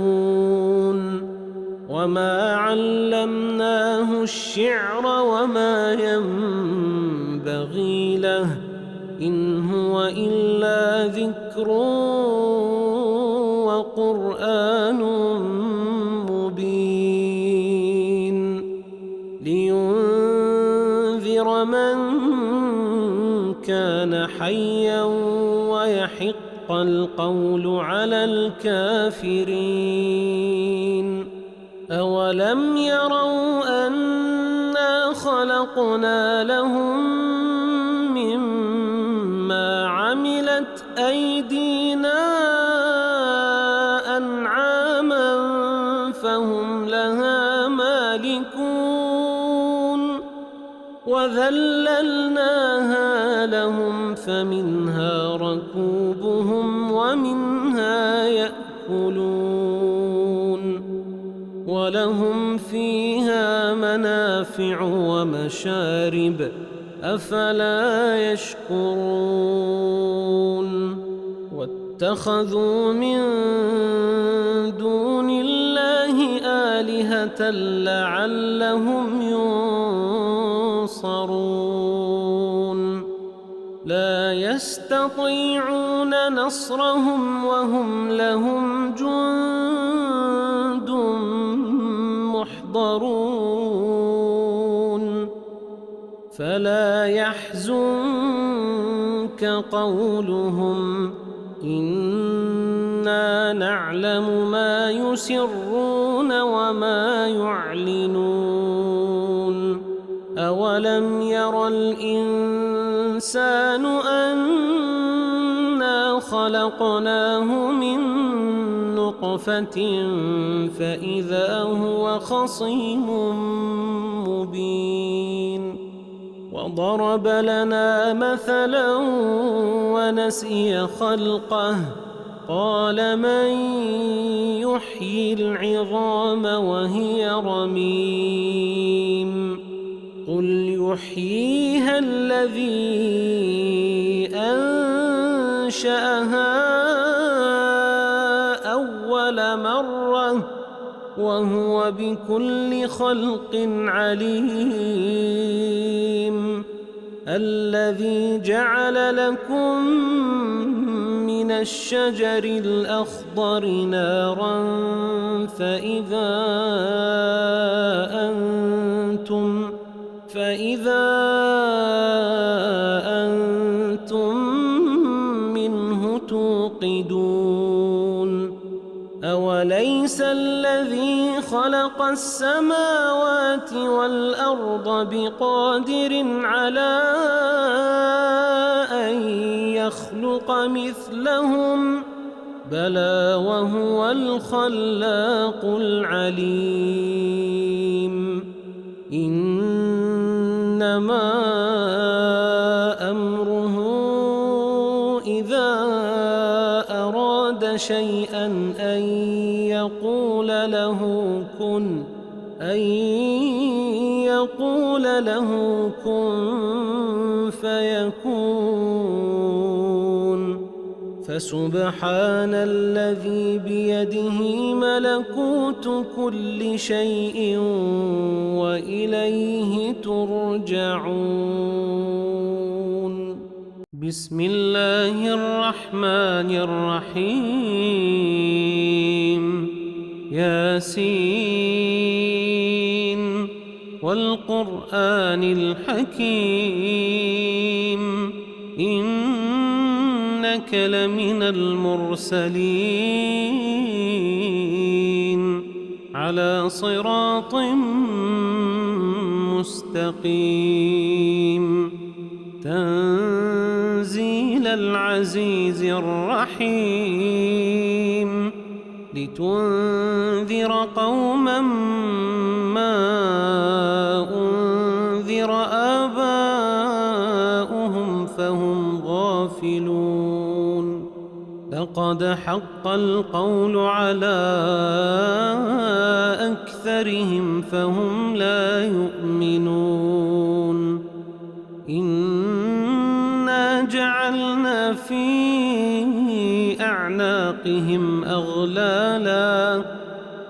Speaker 1: وما علمناه الشعر وما ينبغي له إن هو إلا ذكر وقرآن مبين لينذر من كان حيا ويحق القول على الكافرين أولم يروا أنا خلقنا لهم مما عملت أيدينا أنعاما فهم لها مالكون وذللناها لهم فمنها ركوبهم ومنها يأكلون ولهم فيها منافع ومشارب أفلا يشكرون واتخذوا من دون الله آلهة لعلهم ينصرون لا يستطيعون نصرهم وهم لهم جند محضرون فلا يحزنك قولهم إنا نعلم ما يسرون وما يعلنون أولم ير الإنسان أنا خلقناه من نطفة غرفة فإذا هو خصيم مبين وضرب لنا مثلا ونسي خلقه قال من يحيي العظام وهي رميم قل يحييها الذي أنشأها أول مرة وهو بكل خلق عليم الذي جعل لكم من الشجر الأخضر نارا فإذا أنتم منه توقدون أوليس الذي خلق السماوات والأرض بقادر على أن يخلق مثلهم بلى وهو الخلاق العليم إنما أمره إذا أراد شيئا أن يقول له كن فيكون فسبحان الذي بيده ملكوت كل شيء وإليه ترجعون بسم الله الرحمن الرحيم ياسين والقرآن الحكيم إنك لمن المرسلين على صراط مستقيم تنزيل العزيز الرحيم لتنذر قوما ما أنذر آباؤهم فهم غافلون لقد حق القول على أكثرهم فهم لا يؤمنون إنا جعلنا في أعناقهم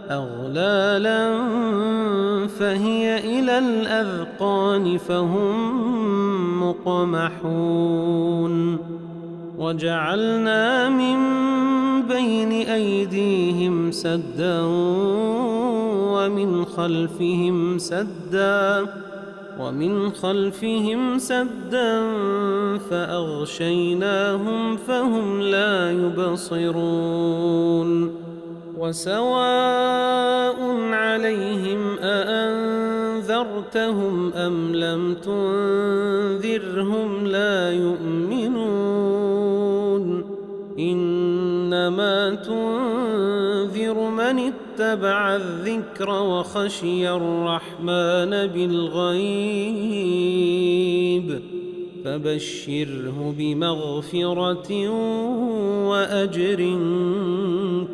Speaker 1: أغلالا فهي إلى الأذقان فهم مقمحون وجعلنا من بين أيديهم سدا ومن خلفهم سدا فأغشيناهم فهم لا يبصرون وسواء عليهم أأنذرتهم أم لم تنذرهم لا يؤمنون إنما تنذر من اتبع الذكر وخشي الرحمن بالغيب فبشره بمغفرة وأجر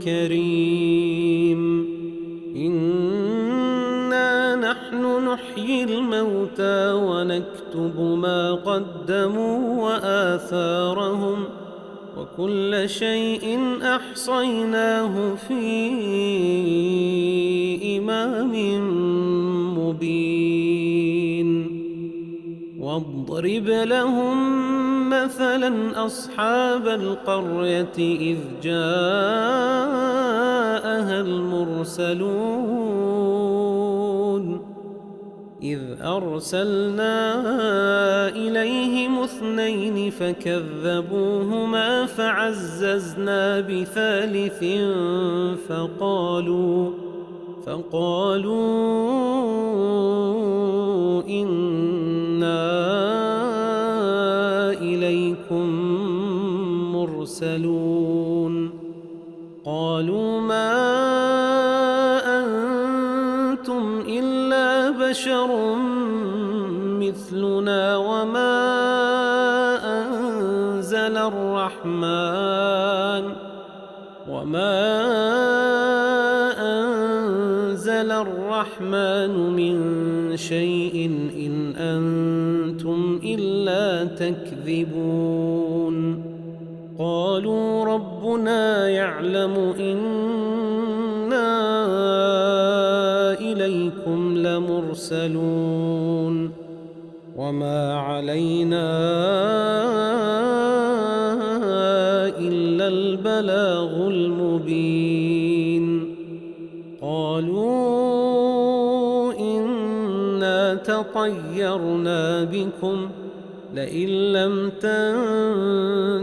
Speaker 1: كريم إنا نحن نحيي الموتى ونكتب ما قدموا وآثارهم وكل شيء أحصيناه في إمام مبين واضرب لهم مثلا أصحاب القرية إذ جاءها المرسلون إذ أرسلنا إليهم اثنين فكذبوهما فعززنا بثالث فقالوا إنا إليكم مرسلون قالوا ما أنتم إلا بشر مثلنا وما أنزل الرحمن من شيء إن أنتم إلا تكذبون قالوا ربنا يعلم إنا إليكم لمرسلون وما علينا إلا البلاغ المبين قالوا إنا تطيرنا بكم لئن لم تنتهوا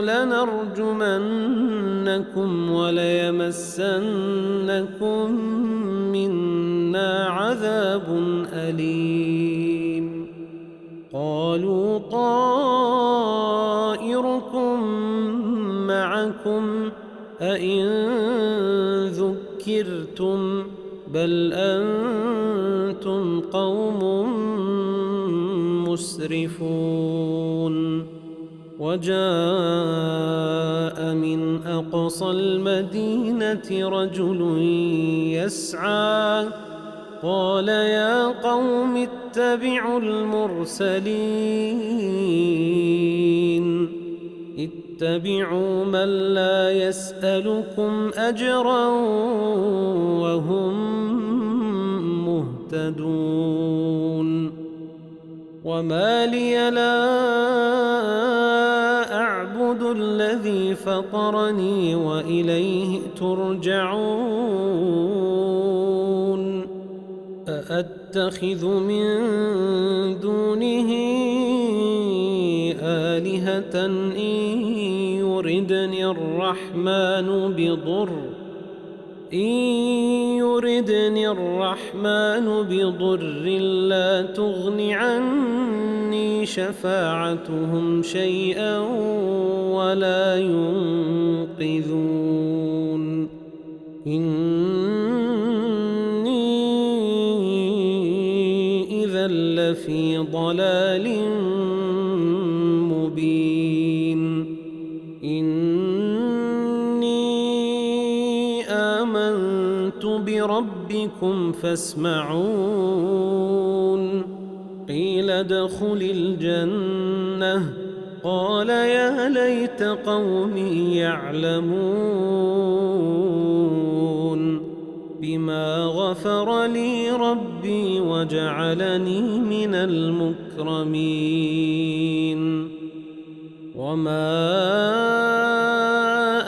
Speaker 1: لنرجمنكم وليمسنكم منا عذاب أليم قالوا طائركم معكم أئن ذكرتم بل أنتم قوم مسرفون وجاء من أقصى المدينة رجل يسعى قال يا قوم اتبعوا المرسلين اتبعوا من لا يسألكم أجرا وهم مهتدون وما لي لا أعبد الذي فطرني وإليه ترجعون أأتخذ من دونه آلهة إن يردني الرحمن بضر لا تغن عني شفاعتهم شيئا ولا ينقذون إني إذا لفي ضلال مبين إني آمنت بربكم فاسمعون قيل ادخل الجنة قال يا ليت قومي يعلمون بما غفر لي ربي وجعلني من المكرمين وما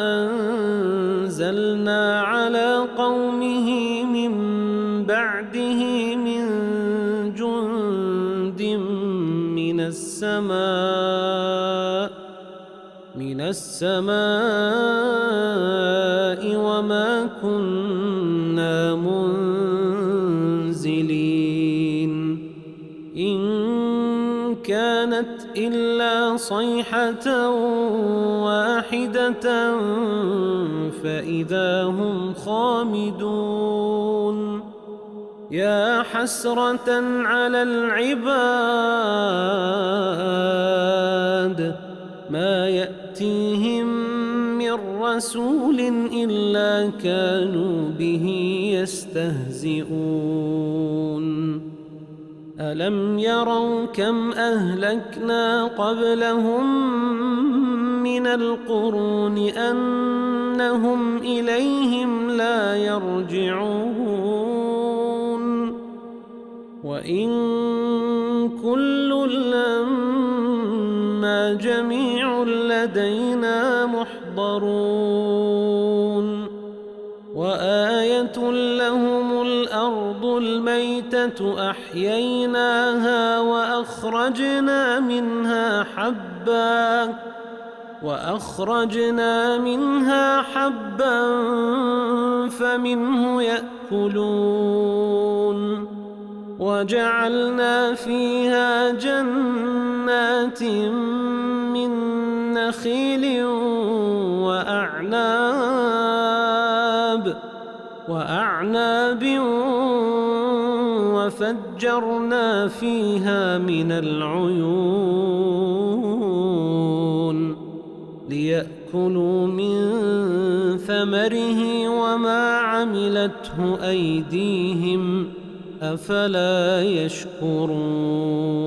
Speaker 1: أنزلنا على قومه من بعده من جند من السماء وما كنا منزلين إن كانت إلا صيحة واحدة فإذا هم خامدون يا حسرة على العباد ما يأتيهم من رسول إلا كانوا به يستهزئون ألم يروا كم أهلكنا قبلهم من القرون أنهم إليهم لا يرجعون وإن كل لما جميع لدينا محضرون وآية لهم الأرض الميتة أحييناها وأخرجنا منها حبا فمنه يأكلون وجعلنا فيها جنات من نخيل وأعناب وفجرنا فيها من العيون ليأكلوا من ثمره وما عملته أيديهم أفلا يشكرون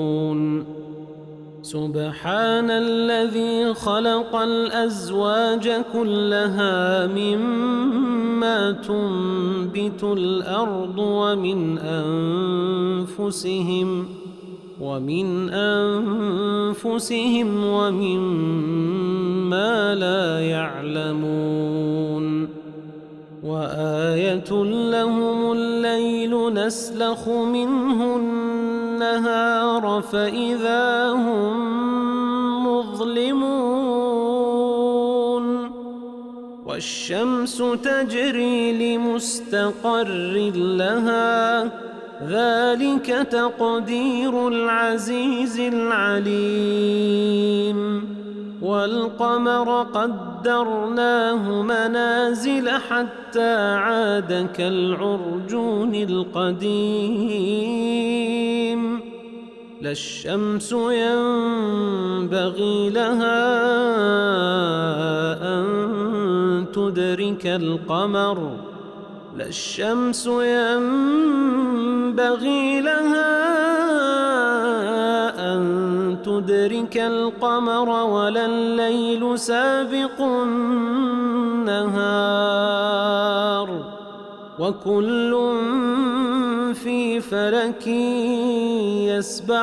Speaker 1: سبحان الذي خلق الأزواج كلها مما تنبت الأرض ومن أنفسهم ومما لا يعلمون وآية لهم الليل نسلخ منه النهار فإذا هم مظلمون والشمس تجري لمستقر لها ذلك تقدير العزيز العليم والقمر قدرناه منازل حتى عاد كالعرجون القديم لا الشمس ينبغي لها أن تدرك القمر ولا الليل سابق النهار وكل في فلك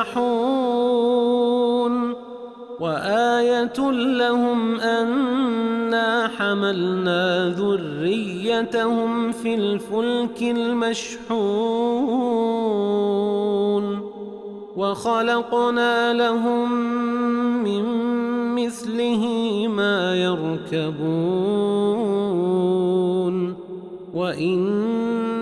Speaker 1: يسبحون وآية لهم أنا حملنا ذريتهم في الفلك المشحون وخلقنا لهم من مثله ما يركبون وإن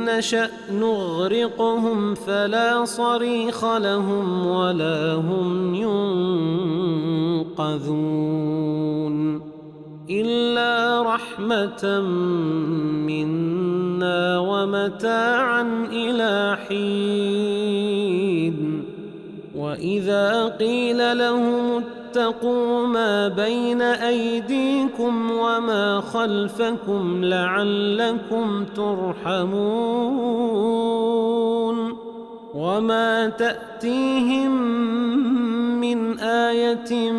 Speaker 1: نشأ نغرقهم فلا صريخ لهم ولا هم ينقذون إلا رحمة منا ومتاعا إلى حين وإذا قيل لهم اتقوا ما بين أيديكم وما خلفكم لعلكم ترحمون وما تأتيهم من آية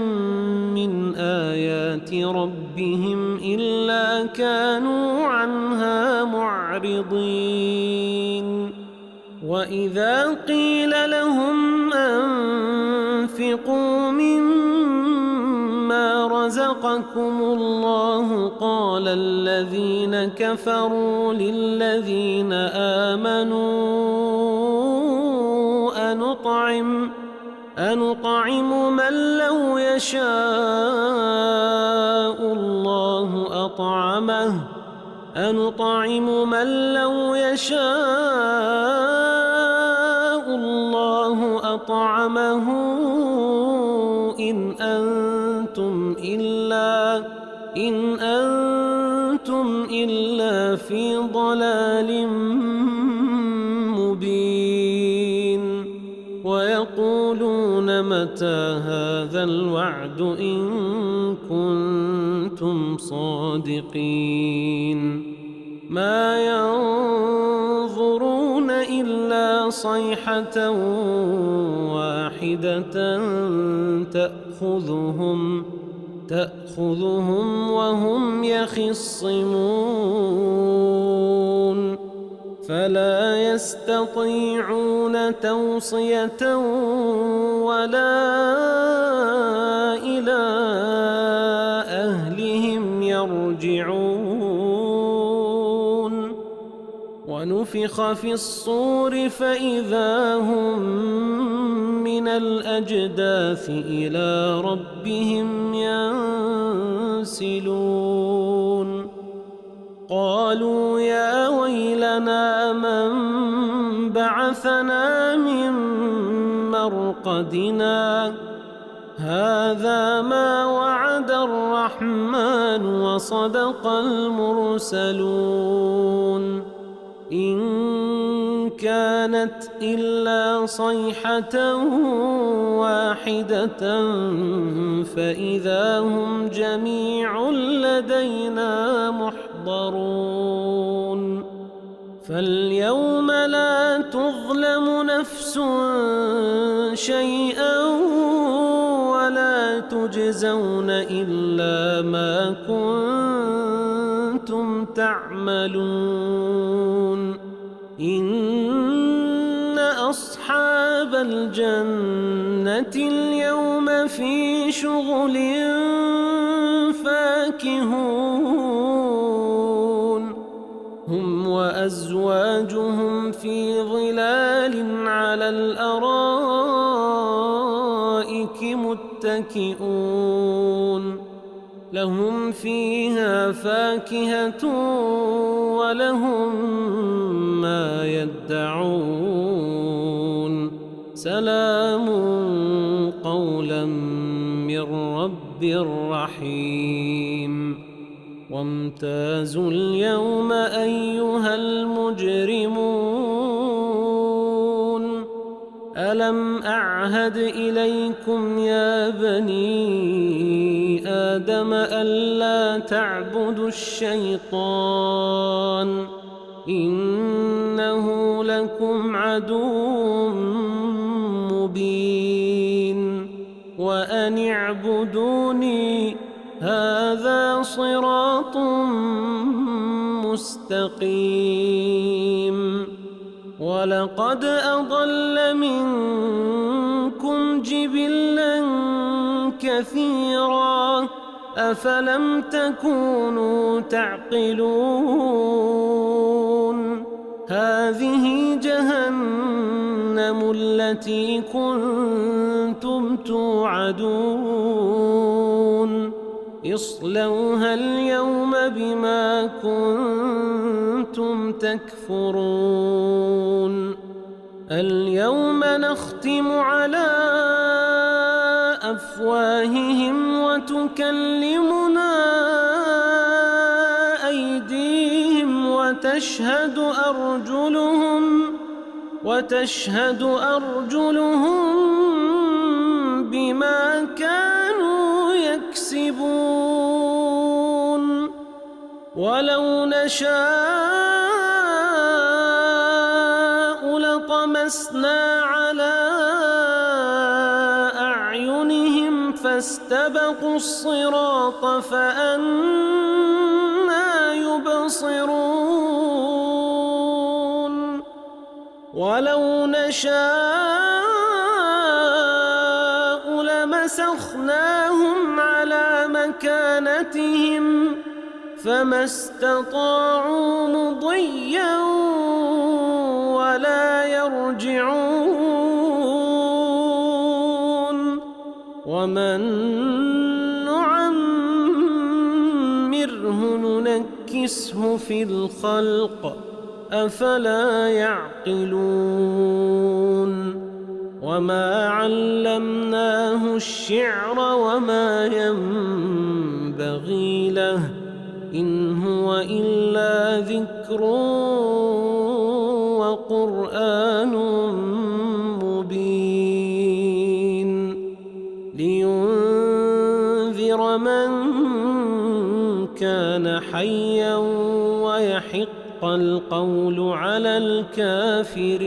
Speaker 1: من آيات ربهم إلا كانوا عنها معرضين وإذا قيل لهم أنفقوا مما رزقكم الله قال الذين كفروا للذين آمنوا أنطعم من لو يشاء الله أطعمه إن أنتم إلا في ضلال مبين ويقولون متى هذا الوعد إن كنتم صادقين ما ينظرون إلا صيحة واحدة تأخذهم وهم يخصمون فلا يستطيعون توصية ولا إلى أهلهم يرجعون ونفخ في الصور فإذا هم من الأجداث إلى ربهم ينسلون قالوا يا ويلنا من بعثنا من مرقدنا هذا ما وعد الرحمن وصدق المرسلون إن كانت إلا صيحة واحدة فإذا هم جميع لدينا محضرون فاليوم لا تظلم نفس شيئا ولا تجزون إلا ما كنتم تعملون إن أصحاب الجنة اليوم في شغل فاكهون هم وأزواجهم في ظلال على الأرائك متكئون لهم فيها فاكهة ولهم ما يدعون سلام قولا من رب رحيم وامتازوا اليوم أيها المجرمون ألم أعهد إليكم يا بني آدم ألا تعبدوا الشيطان إنه لكم عدو مبين وأن اعبدوني هذا صراط مستقيم ولقد أضل منكم جبلا كثيرا أفلم تكونوا تعقلون هذه جهنم التي كنتم توعدون اصلوها اليوم بما كنتم تكفرون اليوم نختم على أفواههم وتكلمنا أيديهم وتشهد أرجلهم بما كانوا يكسبون ولو نشاء لطمسنا على أعينهم فاستبقوا الصراط فأنى يبصرون ولو نشاء لمسخناهم على مكانتهم فما استطاعوا مضيا ولا يرجعون ومن نعمره ننكسه في الخلق أفلا يعقلون وما علمناه الشعر وما ينبغي له إن هو إلا ذكر وقرآن مبين لينذر من كان حيا ويحق القول على الكافرين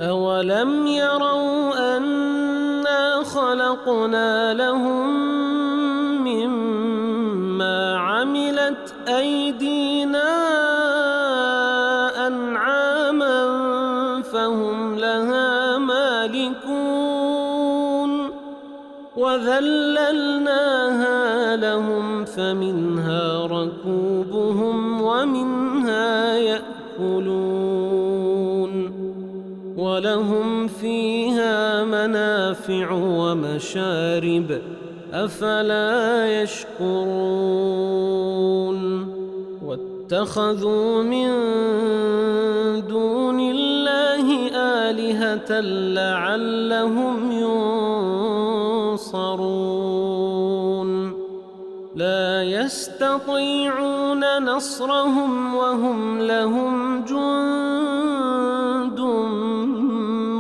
Speaker 1: أولم يروا أنا خلقنا لهم مما عملت أيدينا أنعاما فهم لها مالكون وذللناها لهم فمنها ركوبهم ومنها يأكلون ولهم فيها منافع ومشارب أفلا يشكرون واتخذوا من دون الله آلهة لعلهم ينصرون لا يستطيعون نصرهم وهم لهم جند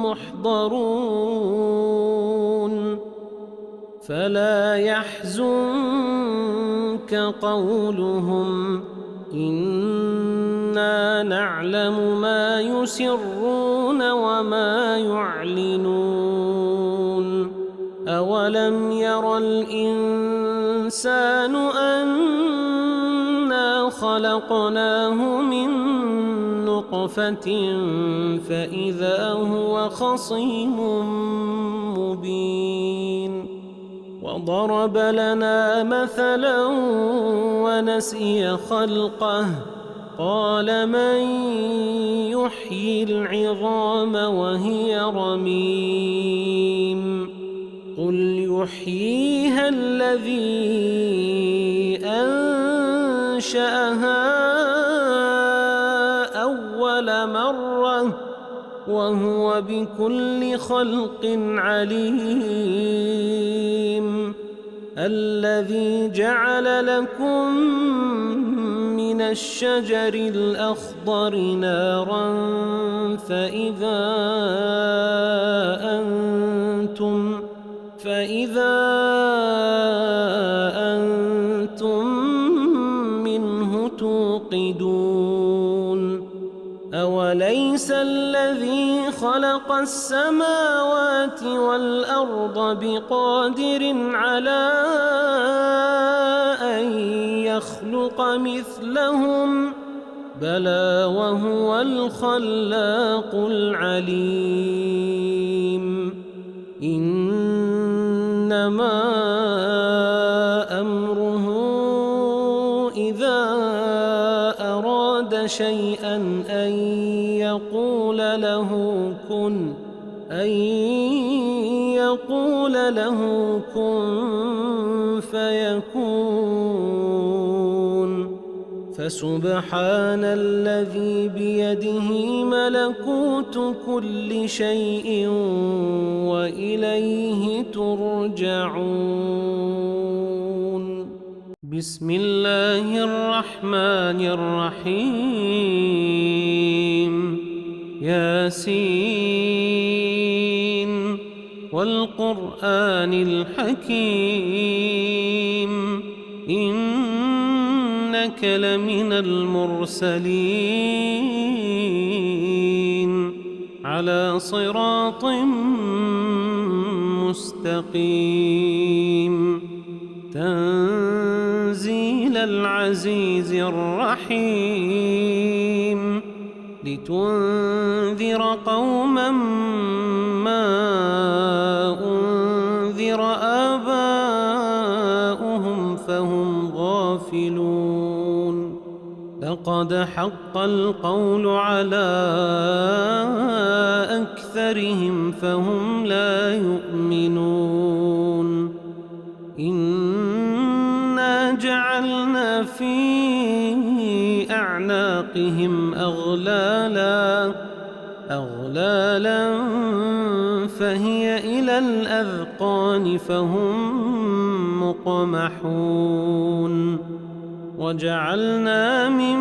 Speaker 1: محضرون فلا يحزنك قولهم إنا نعلم ما يسرون وما يعلنون أولم ير الإنسان أنا خلقناه من نطفة فإذا هو خصيم مبين وضرب لنا مثلا ونسي خلقه قال من يحيي العظام وهي رميم قل يحييها الذي أنشأها أول مرة وهو بكل خلق عليم الذي جعل لكم من الشجر الأخضر نارا فإذا أنتم منه توقدون أوليس الذي خلق السماوات والأرض بقادر على أن يخلق مثلهم بلى وهو الخلاق العليم إنما أمره إذا أراد شيئا أن يقول له كن فيكون فسبحان الذي بيده ملكوت كل شيء وإليه ترجعون بسم الله الرحمن الرحيم ياسين والقرآن الحكيم إنك لمن المرسلين على صراط مستقيم تنزيل العزيز الرحيم لتنذر قوما ما أنذر آباؤهم فهم غافلون لقد حق القول على أكثرهم فهم لا يؤمنون إنا جعلنا في أعناقهم أغلالا فهي إلى الأذقان فهم مقمحون وجعلنا من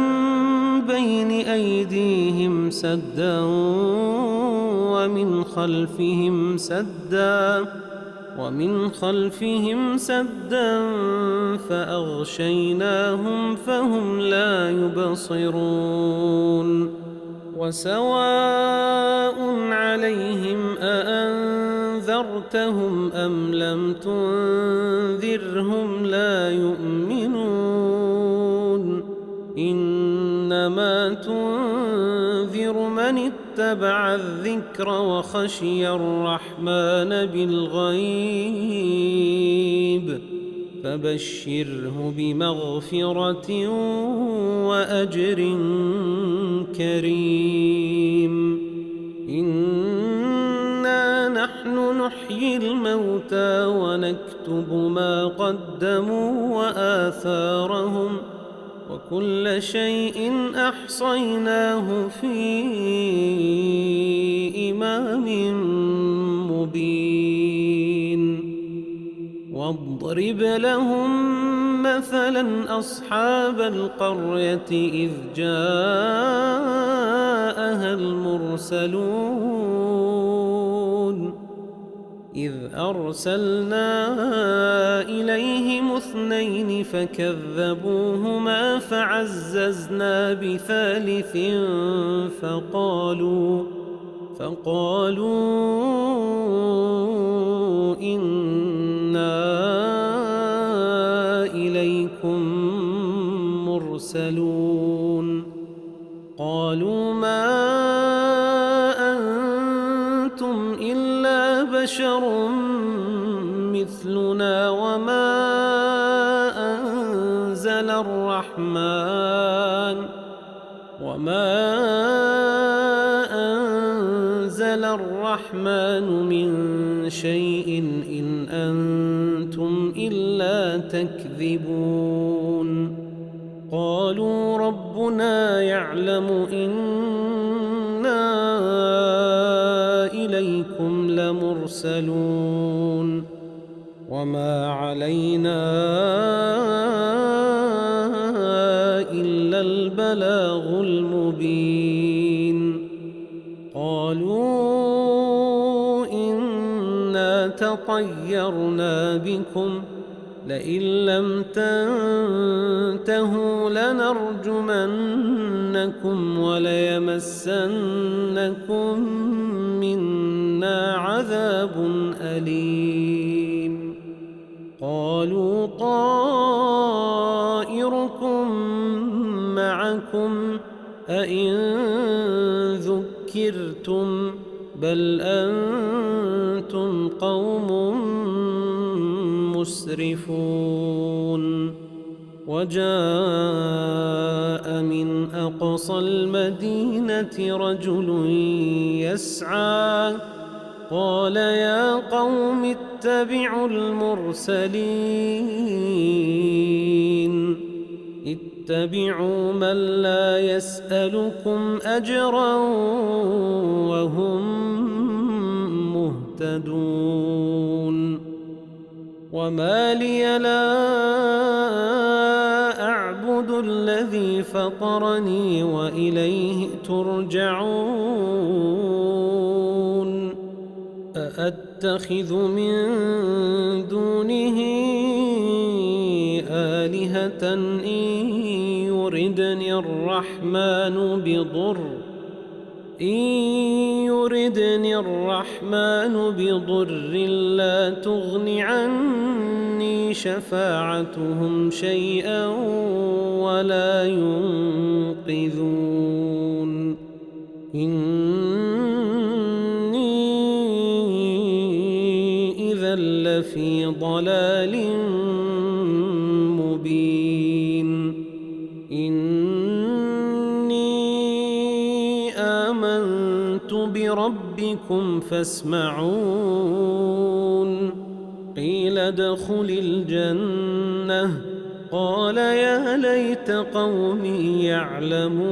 Speaker 1: بين أيديهم سدا ومن خلفهم سدا فأغشيناهم فهم لا يبصرون وسواء عليهم أأنذرتهم أم لم تنذرهم لا يؤمنون إنما تنذر من اتبع الذكر وخشي الرحمن بالغيب فبشره بمغفرة وأجر كريم إنا نحن نحيي الموتى ونكتب ما قدموا وآثارهم وكل شيء أحصيناه في إمام مبين واضرب لهم مثلا أصحاب القرية إذ جاءوا المرسلون إذ أرسلنا إليهم 2 فكذبوهما فعززنا بثالث فقالوا إنا إليكم مرسلون قالوا ما أنتم إلا بشر مثلنا وما أنزل الرحمن من شيء إن أنتم إلا تكذبون قالوا ربنا يعلم إنا إليكم لمرسلون وما علينا إلا البلاغ المبين قالوا إنا تطيرنا بكم لئن لم تنتهوا لنرجمنكم وليمسنكم منا عذاب أليم قالوا طائركم معكم أئن ذكرتم بل أنتم قوم مسرفون وجاء من أقصى المدينة رجل يسعى قال يا قوم اتبعوا المرسلين اتبعوا من لا يسألكم أجرا وهم مهتدون وما لي لا أعبد الذي فطرني وإليه ترجعون أأتخذ من دونه آلهة إن يردني الرحمن بضر لا تغن عني شفاعتهم شيئا ولا ينقذون إني إذا لفي ضلال مبين إني آمنت بربكم فاسمعون قيل ادخل الجنة قال يا ليت قومي يعلمون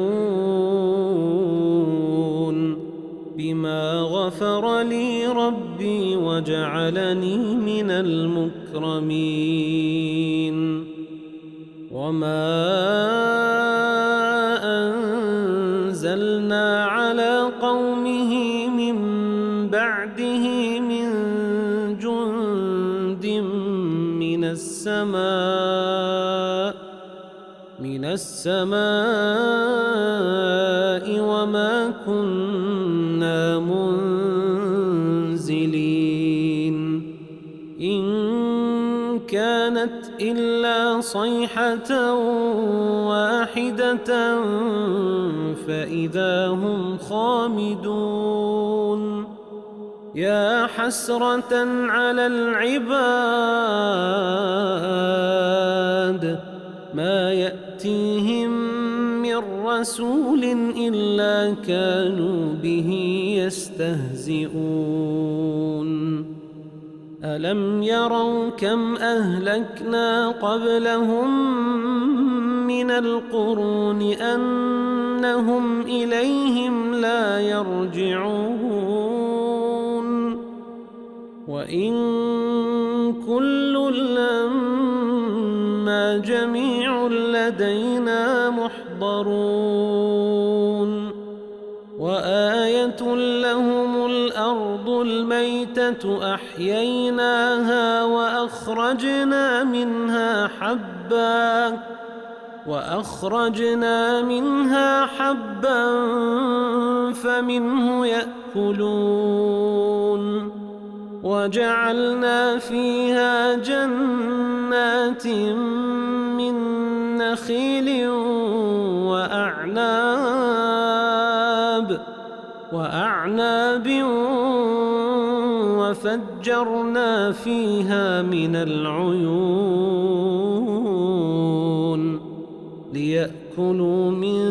Speaker 1: بما غفر لي ربي وجعلني من المكرمين وما أنزلنا على قومه من بعده من جند من السماء وما كنا منزلين إن كانت إلا صيحة واحدة فإذا هم خامدون يا حسرة على العباد ما يأتيهم من رسول إلا كانوا به يستهزئون ألم يروا كم أهلكنا قبلهم من القرون أنهم إليهم لا يرجعون وإن كل لما جميع لدينا محضرون وآية لهم الأرض الميتة أحييناها وأخرجنا منها حبا فمنه يأكلون وجعلنا فيها جنات من نخيل وأعناب وفجرنا فيها من العيون ليأكلوا من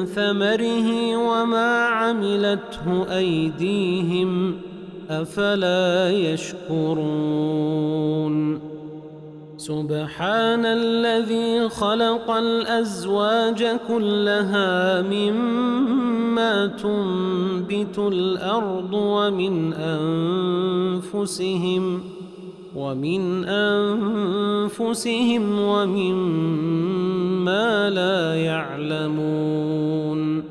Speaker 1: ثمره وما عملته أيديهم أفلا يشكرون سبحان الذي خلق الأزواج كلها مما تنبت الأرض ومن أنفسهم ومما لا يعلمون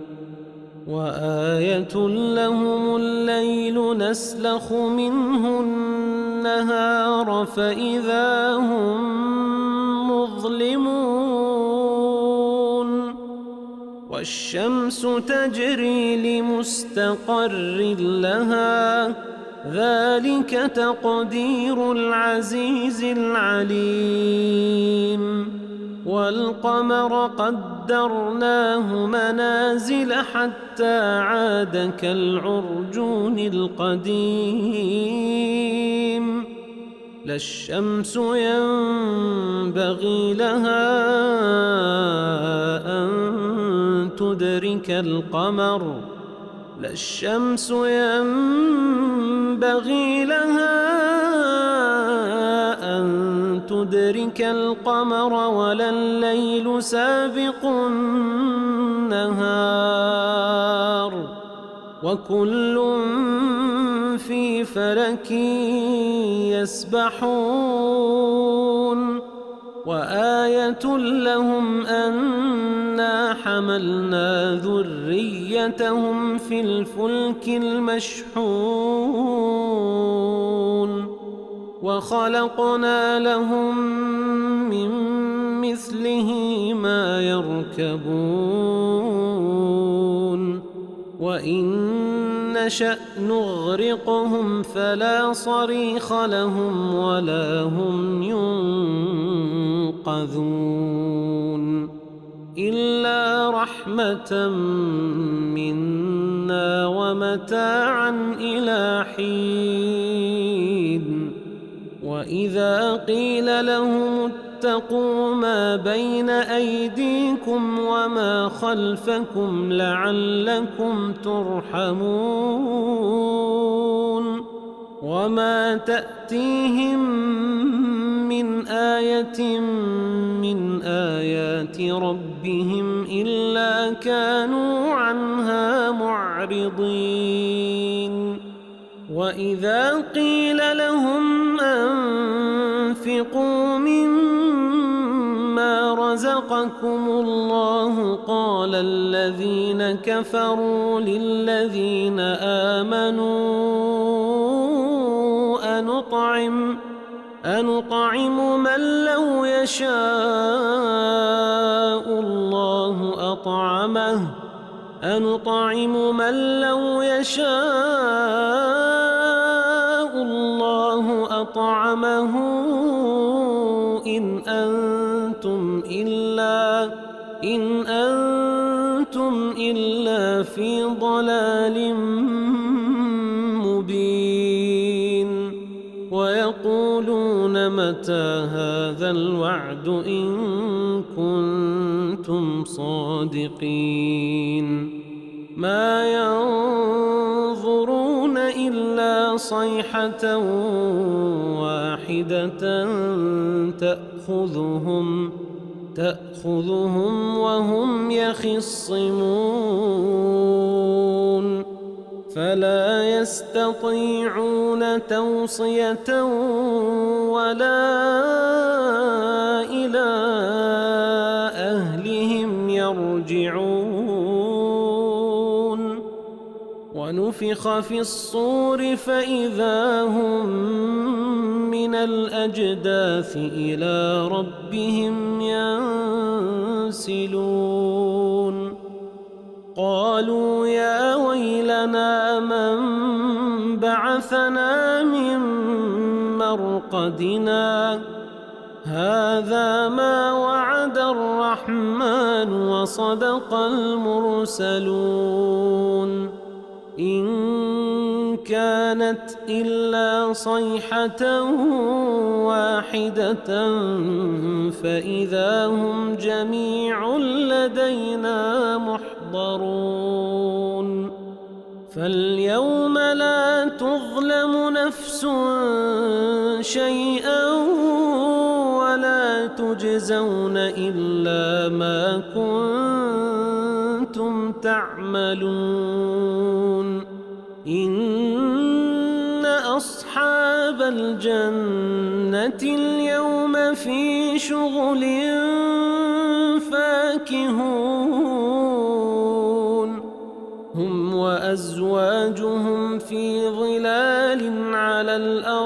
Speaker 1: وآية لهم الليل نسلخ منه النهار فإذا هم مظلمون والشمس تجري لمستقر لها ذلك تقدير العزيز العليم والقمر قدرناه منازل حتى عاد كالعرجون القديم لا الشمس ينبغي لها أن تدرك القمر ولا الليل سابق النهار وكل في فلك يسبحون وآية لهم أنا حملنا ذريتهم في الفلك المشحون وخلقنا لهم من مثله ما يركبون وإن نشأ نغرقهم فلا صريخ لهم ولا هم ينقذون إلا رحمة منا ومتاعا إلى حين وإذا قيل لهم اتقوا ما بين أيديكم وما خلفكم لعلكم ترحمون وما تأتيهم من آية من آيات ربهم إلا كانوا عنها معرضين وإذا قيل لهم أنفقوا مما رزقكم الله قال الذين كفروا للذين آمنوا أنطعم من لو يشاء الله أطعمه إن أنتم إلا في ضلال مبين ويقولون متى هذا الوعد إن كنتم صادقين ما ينظرون إلا صيحة واحدة تأخذهم وهم يخصمون فلا يستطيعون توصية ولا إلى أهلهم يرجعون ونفخ في الصور فإذا هم من الأجداث إلى ربهم ينسلون قالوا يا ويلنا من بعثنا من مرقدنا هذا ما وعد الرحمن وصدق المرسلون إن كانت إلا صيحة واحدة فإذا هم جميع لدينا محضرون فاليوم لا تظلم نفس شيئا ولا تجزون إلا ما كنتم تعملون إن أصحاب الجنة اليوم في شغل فاكهون هم وأزواجهم في ظلال على الأرائك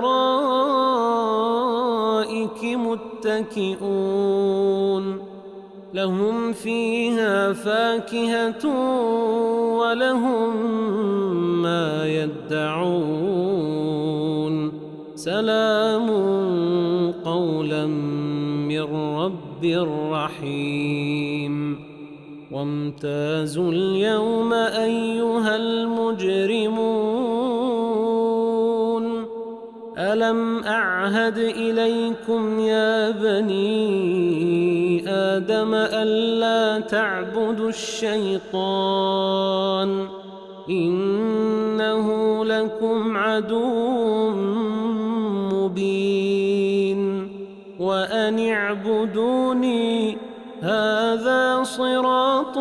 Speaker 1: متكئون لهم فيها فاكهة ولهم ما يدعون سلام قولا من رب رحيم وامتازوا اليوم أيها المجرمون ألم أعهد إليكم يا بني آدم ألا تعبدوا الشيطان إنه لكم عدو مبين وأن اعبدوني هذا صراط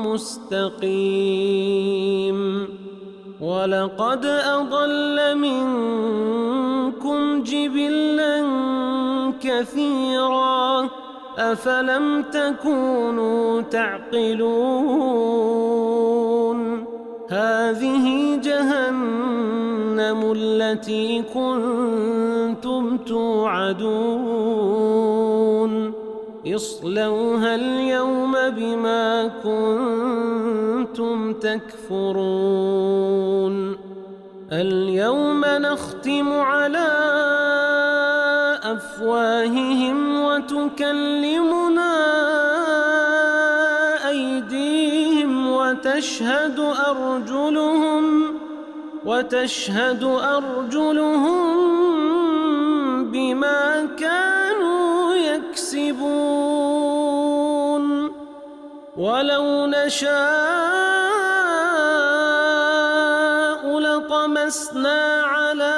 Speaker 1: مستقيم ولقد أضل منكم جبلا كثيرا أفلم تكونوا تعقلون هذه جهنم التي كنتم توعدون اصلوها اليوم بما كنتم تكفرون اليوم نختم على أفواههم وتكلمنا أيديهم وتشهد أرجلهم بما كانوا يكسبون ولو نشاء لطمسنا على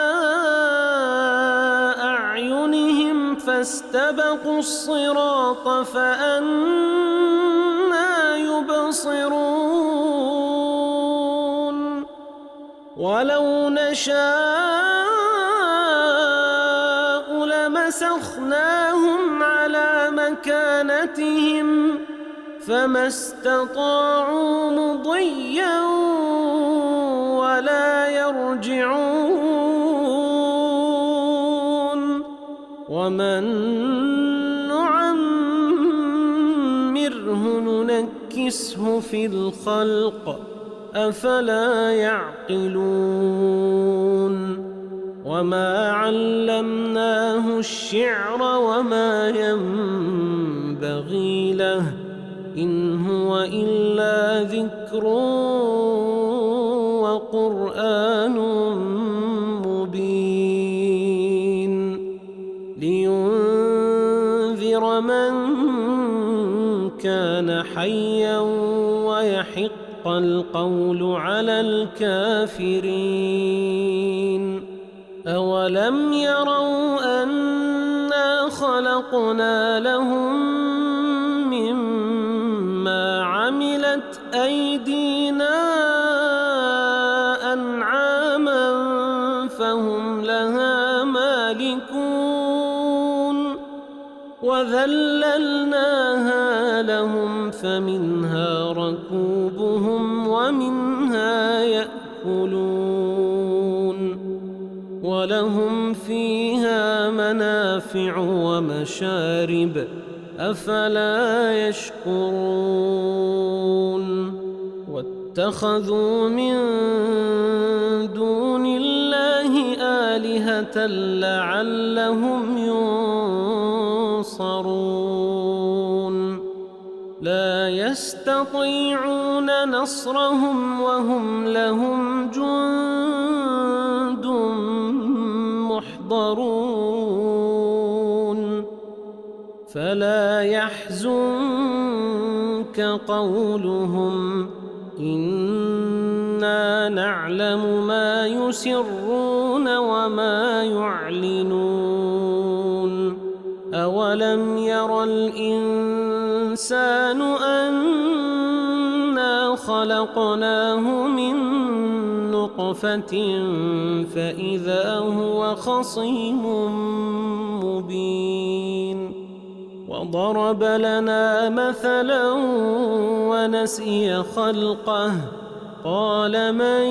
Speaker 1: أعينهم فاستبقوا الصراط فأنى يبصرون ولو نشاء لمسخناهم على مكانتهم فما استطاعوا مضيا ولا يرجعون ومن نعمره ننكسه في الخلق أفلا يعقلون وما علمناه الشعر وما ينبغي له إن هو إلا ذكر وقرآن مبين لينذر من كان حيا ويحق القول على الكافرين أولم يروا أنا خلقنا لهم مما عملت أيدينا أنعاما فهم لها مالكون وذللناها لهم فمنها ركوبهم ومنها يأكلون ولهم فيها منافع ومشارب أفلا يشكرون واتخذوا من دون الله آلهة لعلهم ينصرون لا يستطيعون نصرهم وهم لهم جند محضرون فلا يحزنك قولهم إنا نعلم ما يسرون وما يعلنون أولم ير الإنسان أنا خلقناه من نطفة فإذا هو خصيم مبين وضرب لنا مثلا ونسي خلقه قال من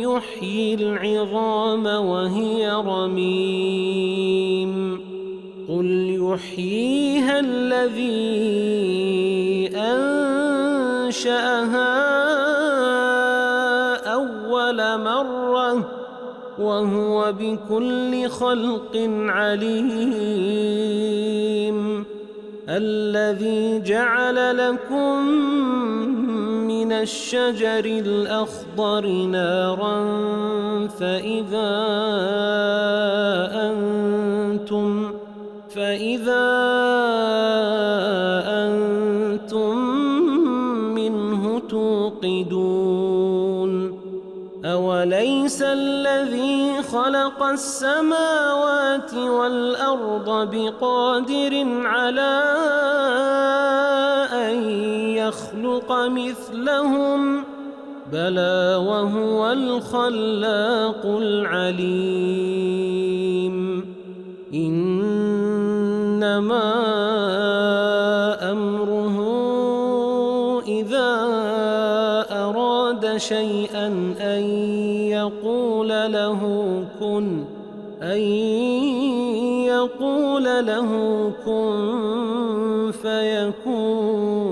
Speaker 1: يحيي العظام وهي رميم قل يحييها الذي أنشأها أول مرة وهو بكل خلق عليم الذي جعل لكم من الشجر الأخضر نارا فإذا أنتم منه توقدون أوليس الذي خلق السماوات والأرض بقادر على أن يخلق مثلهم بلى وهو الخلاق العليم إنما أمره إذا أراد شيئا أن يقول له كن فيكون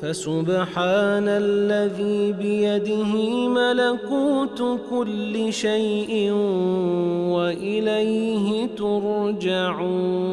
Speaker 1: فسبحان الذي بيده ملكوت كل شيء وإليه ترجعون